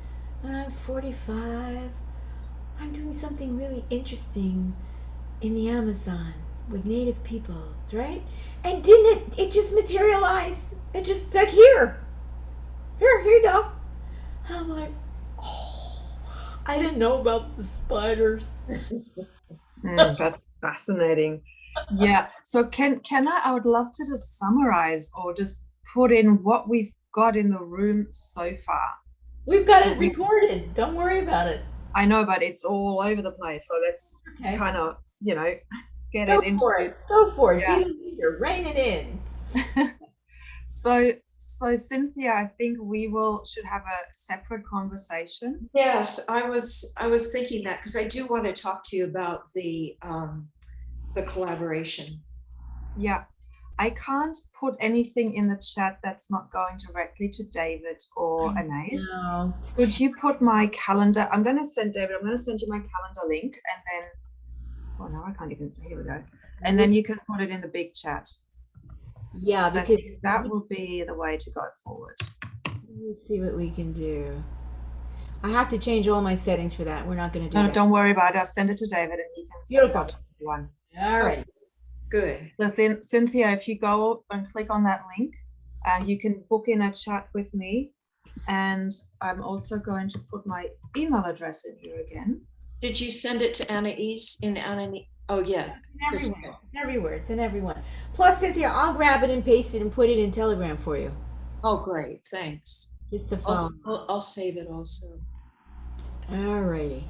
when I'm 45. I'm doing something really interesting in the Amazon with native peoples, right? And didn't it just materialized? It just like here you go. And I'm like, oh, I didn't know about the spiders. That's fascinating. Yeah. So can I would love to just summarize or just put in what we've got in the room so far. We've got it recorded. Don't worry about it. I know, but it's all over the place. So let's kind of, get Go it into for it. Go for it. Yeah. Be the leader. Rein it in. So Cynthia, I think we should have a separate conversation. Yes, I was thinking that because I do want to talk to you about the collaboration. Yeah, I can't put anything in the chat that's not going directly to David or Anais. No. Could you put my calendar? I'm going to send you my calendar link, and then, oh no, I can't even, here we go. And then you can put it in the big chat. Yeah, because that will be the way to go forward. Let's see what we can do. I have to change all my settings for that. We're not going to do that. Don't worry about it. I've sent it to David and he can Beautiful. send it to everyone. All right. Good. So Cynthia, if you go and click on that link, you can book in a chat with me. And I'm also going to put my email address in here again. Did you send it to Anais in Anais? Oh yeah. Everywhere. It's in everyone. Plus, Cynthia, I'll grab it and paste it and put it in Telegram for you. Oh, great. Thanks. Just to follow. I'll save it also. All righty.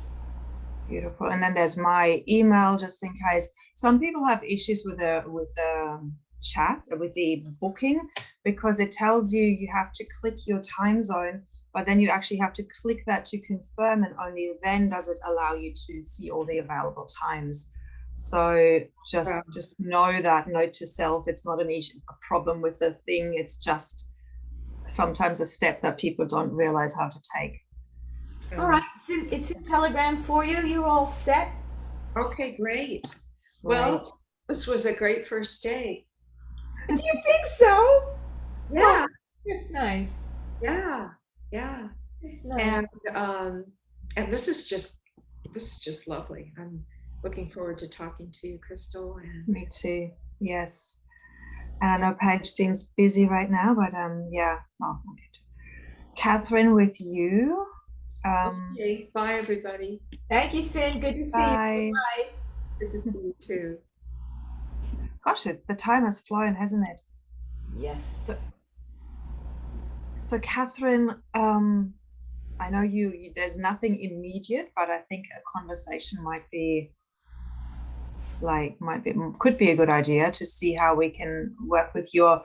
Beautiful. And then there's my email, just in case. Some people have issues with the chat, with the booking, because it tells you have to click your time zone, but then you actually have to click that to confirm, and only then does it allow you to see all the available times. So just know that, note to self, it's not a problem with the thing. It's just sometimes a step that people don't realize how to take. All right, it's in Telegram for you. You're all set. Okay, great. Well, this was a great first day. Do you think so? Yeah. Oh, that's nice. Yeah. It's nice. And this is just lovely. looking forward to talking to you, Krystal. And Me too. Yes. And I know Paige seems busy right now, but yeah. Oh, okay. Catherine, with you. okay, bye everybody. Thank you, Sin. Good to see Bye. you. Bye. Good to see you too. Gosh, the time has flown, hasn't it? Yes. So Catherine, I know you there's nothing immediate, but I think a conversation could be a good idea to see how we can work with your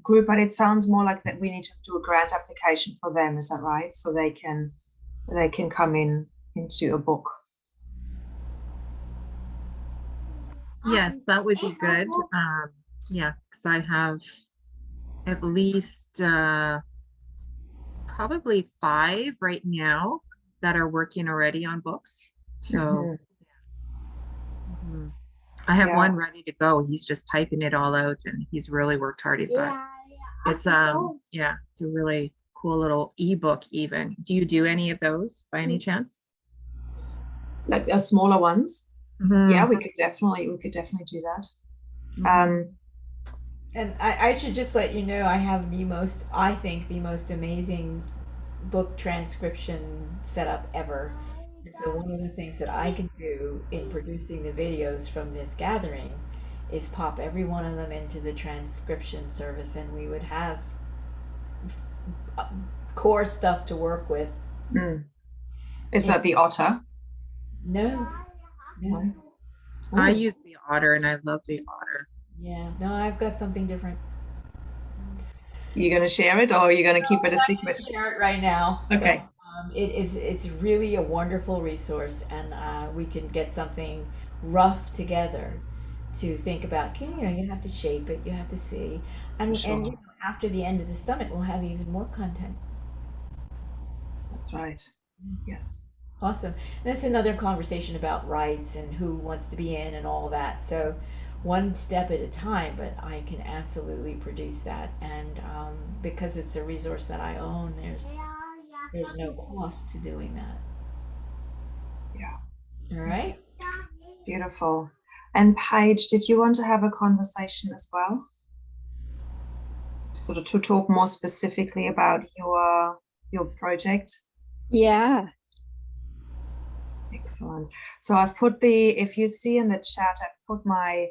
group. But it sounds more like that we need to do a grant application for them. Is that right? So they can come into a book. Yes, that would be good. Yeah, because I have at least probably 5 right now that are working already on books. So I have one ready to go. He's just typing it all out, and he's really worked hard. He's got it's it's a really cool little ebook even. Do you do any of those by any chance? Like smaller ones? Yeah, we could definitely do that. And I should just let you know, I have I think the most amazing book transcription setup ever. And so one of the things that I can do in producing the videos from this gathering is pop every one of them into the transcription service, and we would have core stuff to work with. Is that the Otter? No. I use the Otter, and I love the Otter. Yeah, no, I've got something different. You're going to share it, or are you going to keep it a secret? Share it right now. Okay. But, it's really a wonderful resource, and we can get something rough together to think about. You have to shape it, you have to see, and after the end of the summit, we'll have even more content. That's right. Yes. Awesome. And that's another conversation about rights and who wants to be in and all that. So one step at a time, but I can absolutely produce that. And because it's a resource that I own, there's no cost to doing that. Yeah. All right. Beautiful. And Paige, did you want to have a conversation as well? Sort of to talk more specifically about your project? Yeah. Excellent. So I've put if you see in the chat, I've put my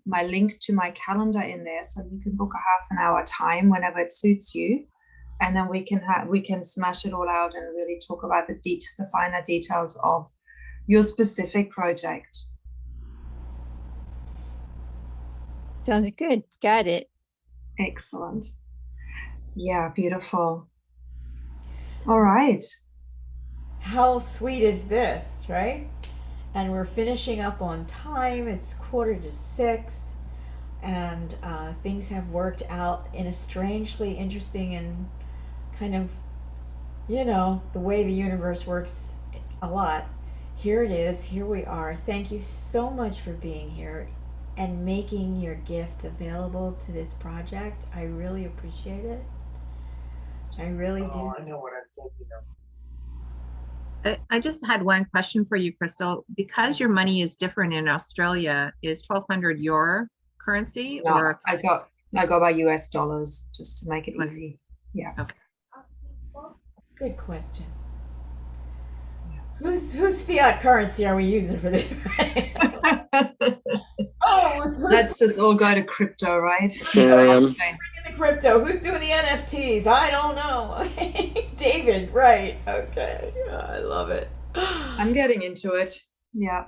link to my calendar in there, so you can book a half an hour time whenever it suits you, and then we can smash it all out and really talk about the finer details of your specific project. Sounds good. Got it. Excellent. Yeah, beautiful. All right. How sweet is this, right? And we're finishing up on time. It's 5:45, and things have worked out in a strangely interesting and kind of, the way the universe works a lot. Here it is. Here we are. Thank you so much for being here and making your gifts available to this project. I really appreciate it. I really do. I know what I'm thinking of. I just had one question for you, Krystal. Because your money is different in Australia, is 1,200 your currency? No, or I go by US dollars just to make it easy. Yeah. Okay. Good question. Whose fiat currency are we using for this? Let's just all go to crypto, right? Ethereum. The crypto. Who's doing the NFTs? I don't know. David, right? Okay, I love it. I'm getting into it. Yeah.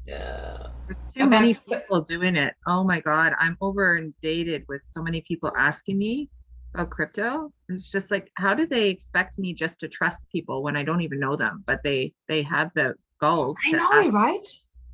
Yeah. There's too many people doing it. Oh my God, I'm inundated with so many people asking me about crypto. It's just like, how do they expect me just to trust people when I don't even know them? But they have the goals. I know, right?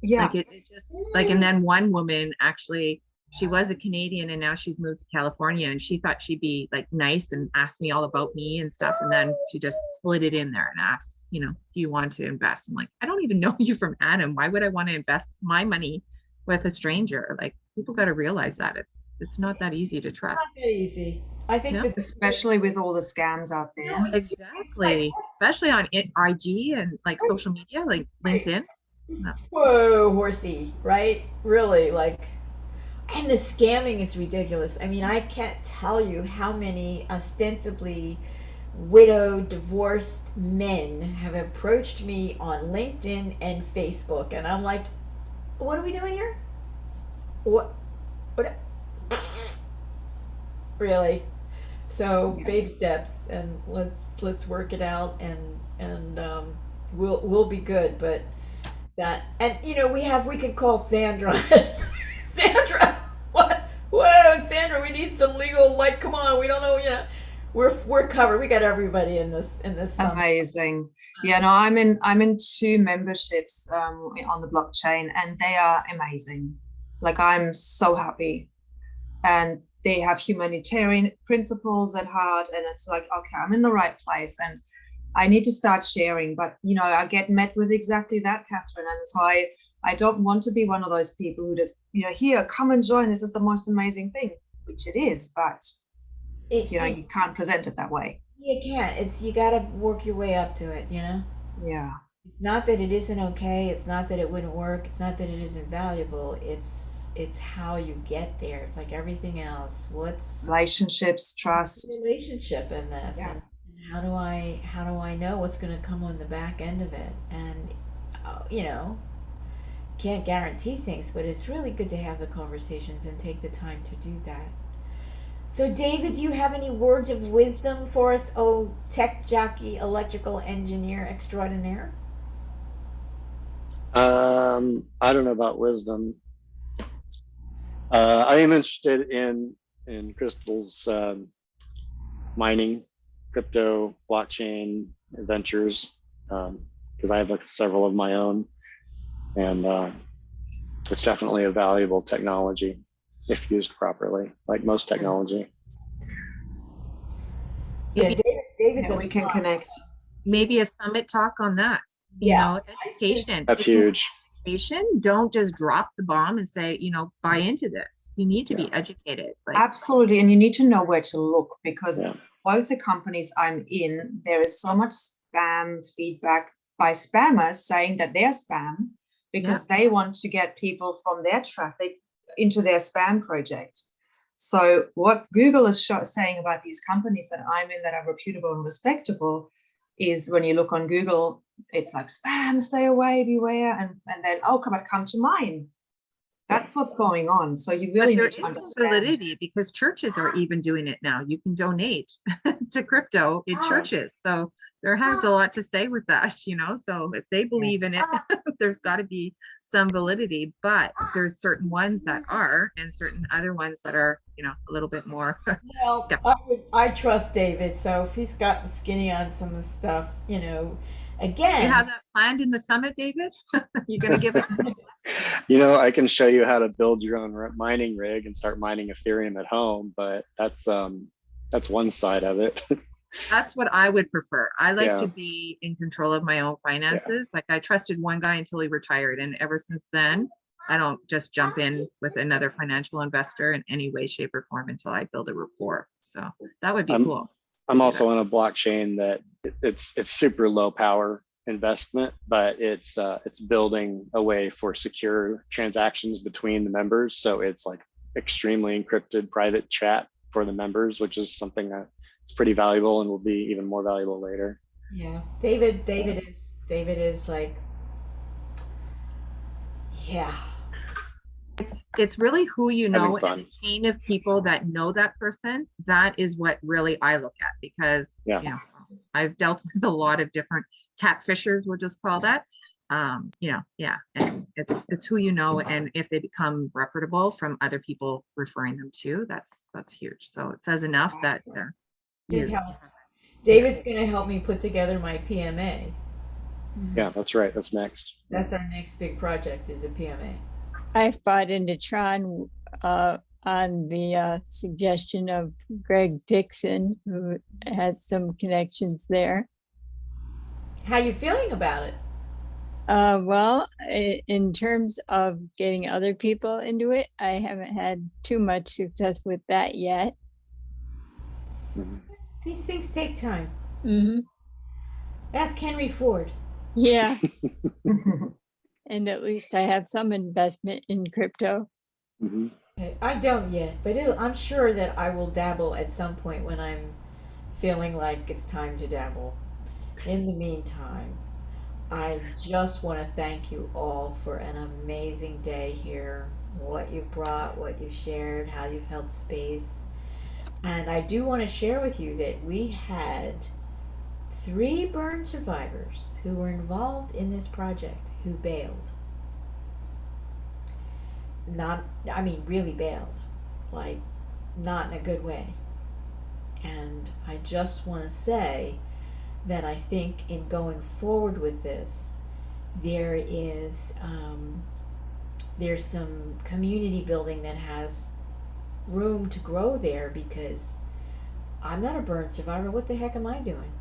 Yeah. Like it just like, and then one woman actually, she was a Canadian and now she's moved to California, and she thought she'd be like nice and asked me all about me and stuff. And then she just slid it in there and asked, do you want to invest? I'm like, I don't even know you from Adam. Why would I want to invest my money with a stranger? Like, people got to realize that it's not that easy to trust. Not that easy. I think that especially with all the scams out there. Exactly. Especially on IG and like social media, like LinkedIn. Just, whoa, horsey, right? Really, like, and the scamming is ridiculous. I mean, I can't tell you how many ostensibly widowed, divorced men have approached me on LinkedIn and Facebook, and I'm like, what are we doing here? What? What? Really? So baby steps, and let's work it out, and we'll be good. But that, and we can call Sandra. Sandra, what? Whoa, Sandra, we need some legal. Like, come on, we don't know yet. We're covered. We got everybody in this. Amazing. Yeah, no, I'm in two memberships on the blockchain, and they are amazing. Like, I'm so happy, and they have humanitarian principles at heart, and it's like, okay, I'm in the right place, and I need to start sharing. But I get met with exactly that, Catherine, and so I don't want to be one of those people who just here, come and join. This is the most amazing thing, which it is, but you can't present it that way. You can't. You got to work your way up to it. Yeah. It's not that it isn't okay. It's not that it wouldn't work. It's not that it isn't valuable. It's how you get there. It's like everything else. What's Relationships, trust. the relationship in this, Yeah. and how do I know what's going to come on the back end of it? And can't guarantee things, but it's really good to have the conversations and take the time to do that. So, David, do you have any words of wisdom for us? Oh, tech jockey, electrical engineer extraordinaire. I don't know about wisdom. I am interested in Krystal's mining, crypto, blockchain ventures, because I have several of my own, and it's definitely a valuable technology if used properly, like most technology. Yeah, David's Yeah, we can connect. Maybe a summit talk on that. Yeah. Education. That's huge. Education. Don't just drop the bomb and say, buy into this. You need to be educated. Like, Absolutely, and you need to know where to look, because Yeah. both the companies I'm in, there is so much spam feedback by spammers saying that they're spam because they want to get people from their traffic into their spam project. So what Google is saying about these companies that I'm in that are reputable and respectable is, when you look on Google, it's like spam, stay away, beware, and then come to mine. That's what's going on. So you really need to understand validity, because churches are even doing it now. You can donate to crypto in churches. So there has a lot to say with that, so if they believe in it, there's got to be some validity, but there's certain ones that are, and certain other ones that are, a little bit more. Well, I trust David. So if he's got the skinny on some of the stuff, again. You have that planned in the summit, David? You're going to give us. I can show you how to build your own mining rig and start mining Ethereum at home, but that's one side of it. That's what I would prefer. I like to be in control of my own finances. Like, I trusted one guy until he retired, and ever since then, I don't just jump in with another financial investor in any way, shape, or form until I build a rapport. So that would be cool. I'm also on a blockchain that it's super low power investment, but it's building a way for secure transactions between the members. So it's like extremely encrypted private chat for the members, which is something that it's pretty valuable and will be even more valuable later. Yeah, David is like, yeah. It's really who you know, and the chain of people that know that person. That is what really I look at, because I've dealt with a lot of different catfishers, we'll just call that. And it's who you know, and if they become reputable from other people referring them to, that's huge. So it says enough that it helps. David's going to help me put together my PMA. Yeah, that's right. That's next. That's our next big project, is a PMA. I've bought into Tron on the suggestion of Greg Dixon, who had some connections there. How you feeling about it? Well, in terms of getting other people into it, I haven't had too much success with that yet. These things take time. Mm-hmm. Ask Henry Ford. Yeah. And at least I have some investment in crypto. Mhm. Okay, I don't yet, but I'm sure that I will dabble at some point when I'm feeling like it's time to dabble. In the meantime, I just want to thank you all for an amazing day here. What you brought, what you shared, how you've held space. And I do want to share with you that we had 3 burn survivors who were involved in this project who bailed. Not, I mean, really bailed. Like, not in a good way. And I just want to say that I think in going forward with this, there is there's some community building that has room to grow there, because I'm not a burn survivor. What the heck am I doing?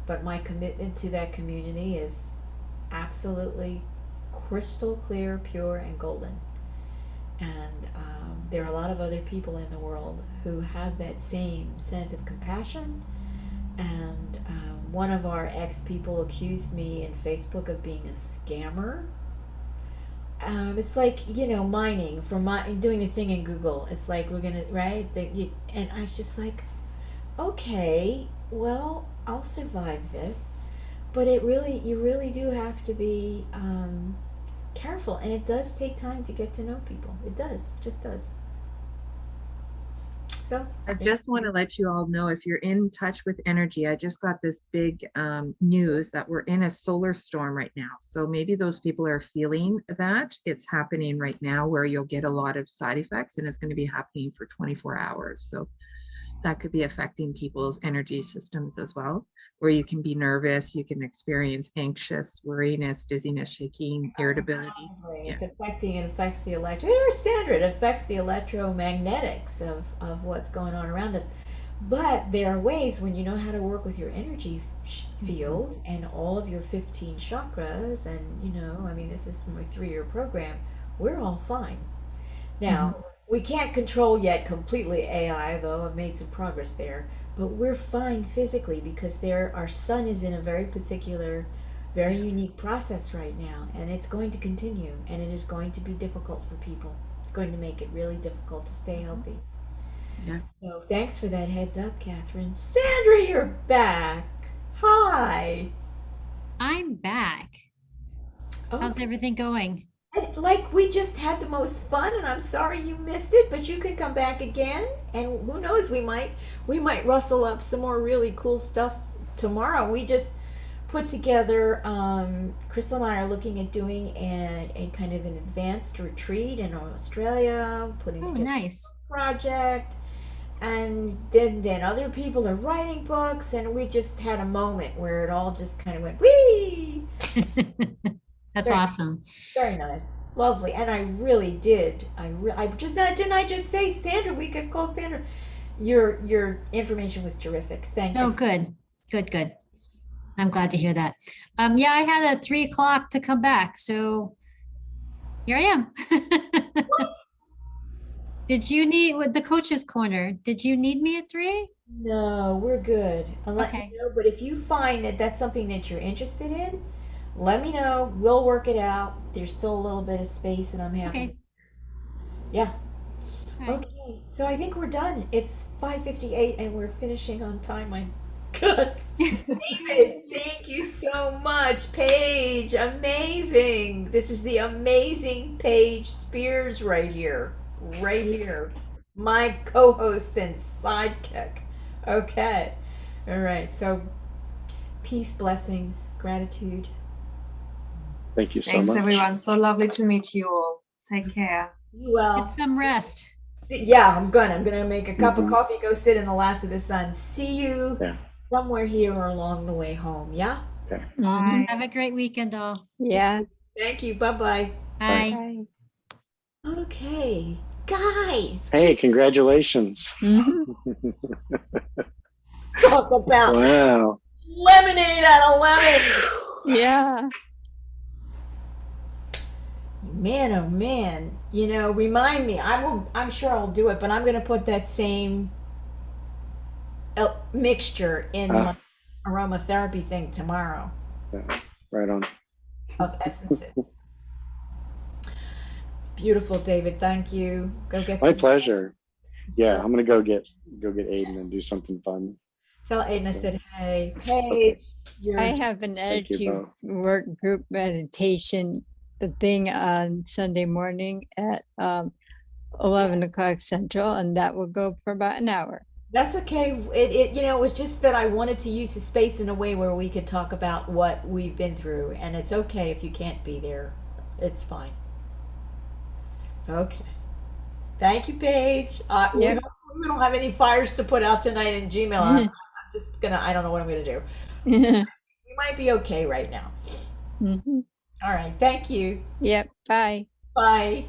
But my commitment to that community is absolutely crystal clear, pure, and golden. And there are a lot of other people in the world who have that same sense of compassion. And one of our ex people accused me in Facebook of being a scammer. It's like, mining for doing a thing in Google. It's like we're gonna, right? And I was just like, okay, well, I'll survive this, but you really do have to be careful, and it does take time to get to know people. It does, just does. So I just want to let you all know, if you're in touch with energy, I just got this big news that we're in a solar storm right now. So maybe those people are feeling that it's happening right now, where you'll get a lot of side effects, and it's going to be happening for 24 hours. So that could be affecting people's energy systems as well, where you can be nervous, you can experience anxious, worriness, dizziness, shaking, irritability. exactly. It's it affects the there's Sandra, it affects the electromagnetics of what's going on around us. But there are ways, when you know how to work with your energy field and all of your 15 chakras, and I mean, this is my 3-year program, we're all fine. Now, we can't control yet completely AI, though I've made some progress there. But we're fine physically, because our sun is in a very particular, very unique process right now, and it's going to continue, and it is going to be difficult for people. It's going to make it really difficult to stay healthy. Yeah. So thanks for that heads up, Catherine. Sandra, you're back. Hi. I'm back. How's Okay. everything going? Like, we just had the most fun, and I'm sorry you missed it, but you can come back again, and who knows, we might rustle up some more really cool stuff tomorrow. We just put together, Krystal and I are looking at doing a kind of an advanced retreat in Australia, putting Oh, together nice. a project, and then other people are writing books, and we just had a moment where it all just kind of went wee. That's Very awesome. Very nice, lovely, and I really did. I just didn't I just say, Sandra? We could call Sandra. Your information was terrific. Thank Oh, you. good. Good. I'm glad to hear that. Yeah, I had a 3 o'clock to come back, so here I am. Did you need with the coach's corner? Did you need me at 3? No, we're good. I'll let Okay. you know. But if you find that that's something that you're interested in, let me know. We'll work it out. There's still a little bit of space, and I'm happy. Okay. Yeah. All right. Okay. So I think we're done. It's 5:58, and we're finishing on time. My God. David, thank you so much. Paige, amazing. This is the amazing Paige Spears right here. Right here. My co host and sidekick. Okay. All right. So, peace, blessings, gratitude. Thank you so Thanks, much. everyone. So lovely to meet you all. Take care. You well. Get some rest. Yeah, I'm gonna make a cup of coffee, go sit in the last of the sun. See you Yeah. somewhere here or along the way home. Yeah? Okay. Bye. Have a great weekend, all. Yeah. Thank you. Bye-bye. Bye. Bye. Okay. Guys, Hey, congratulations. talk about Wow. lemonade out of lemon. Yeah. Man, oh man. Remind me. I'm sure I'll do it, but I'm gonna put that same mixture in my aromatherapy thing tomorrow Yeah, right on. of essences. Beautiful, David. Thank you. Go get My some. pleasure. Yeah, I'm gonna go get Aiden and do something fun. Tell Aiden I So, said, hey, okay. Paige, you're I have an Thank you attitude both. work group meditation thing on Sunday morning at 11 o'clock Central, and that will go for about an hour. That's okay. It was just that I wanted to use the space in a way where we could talk about what we've been through, and it's okay if you can't be there. It's fine. Okay. Thank you, Paige. Yep. We don't have any fires to put out tonight in Gmail. I'm just gonna, I don't know what I'm gonna do. We might be okay right now. Mhm. All right. Thank you. Yep. Bye. Bye.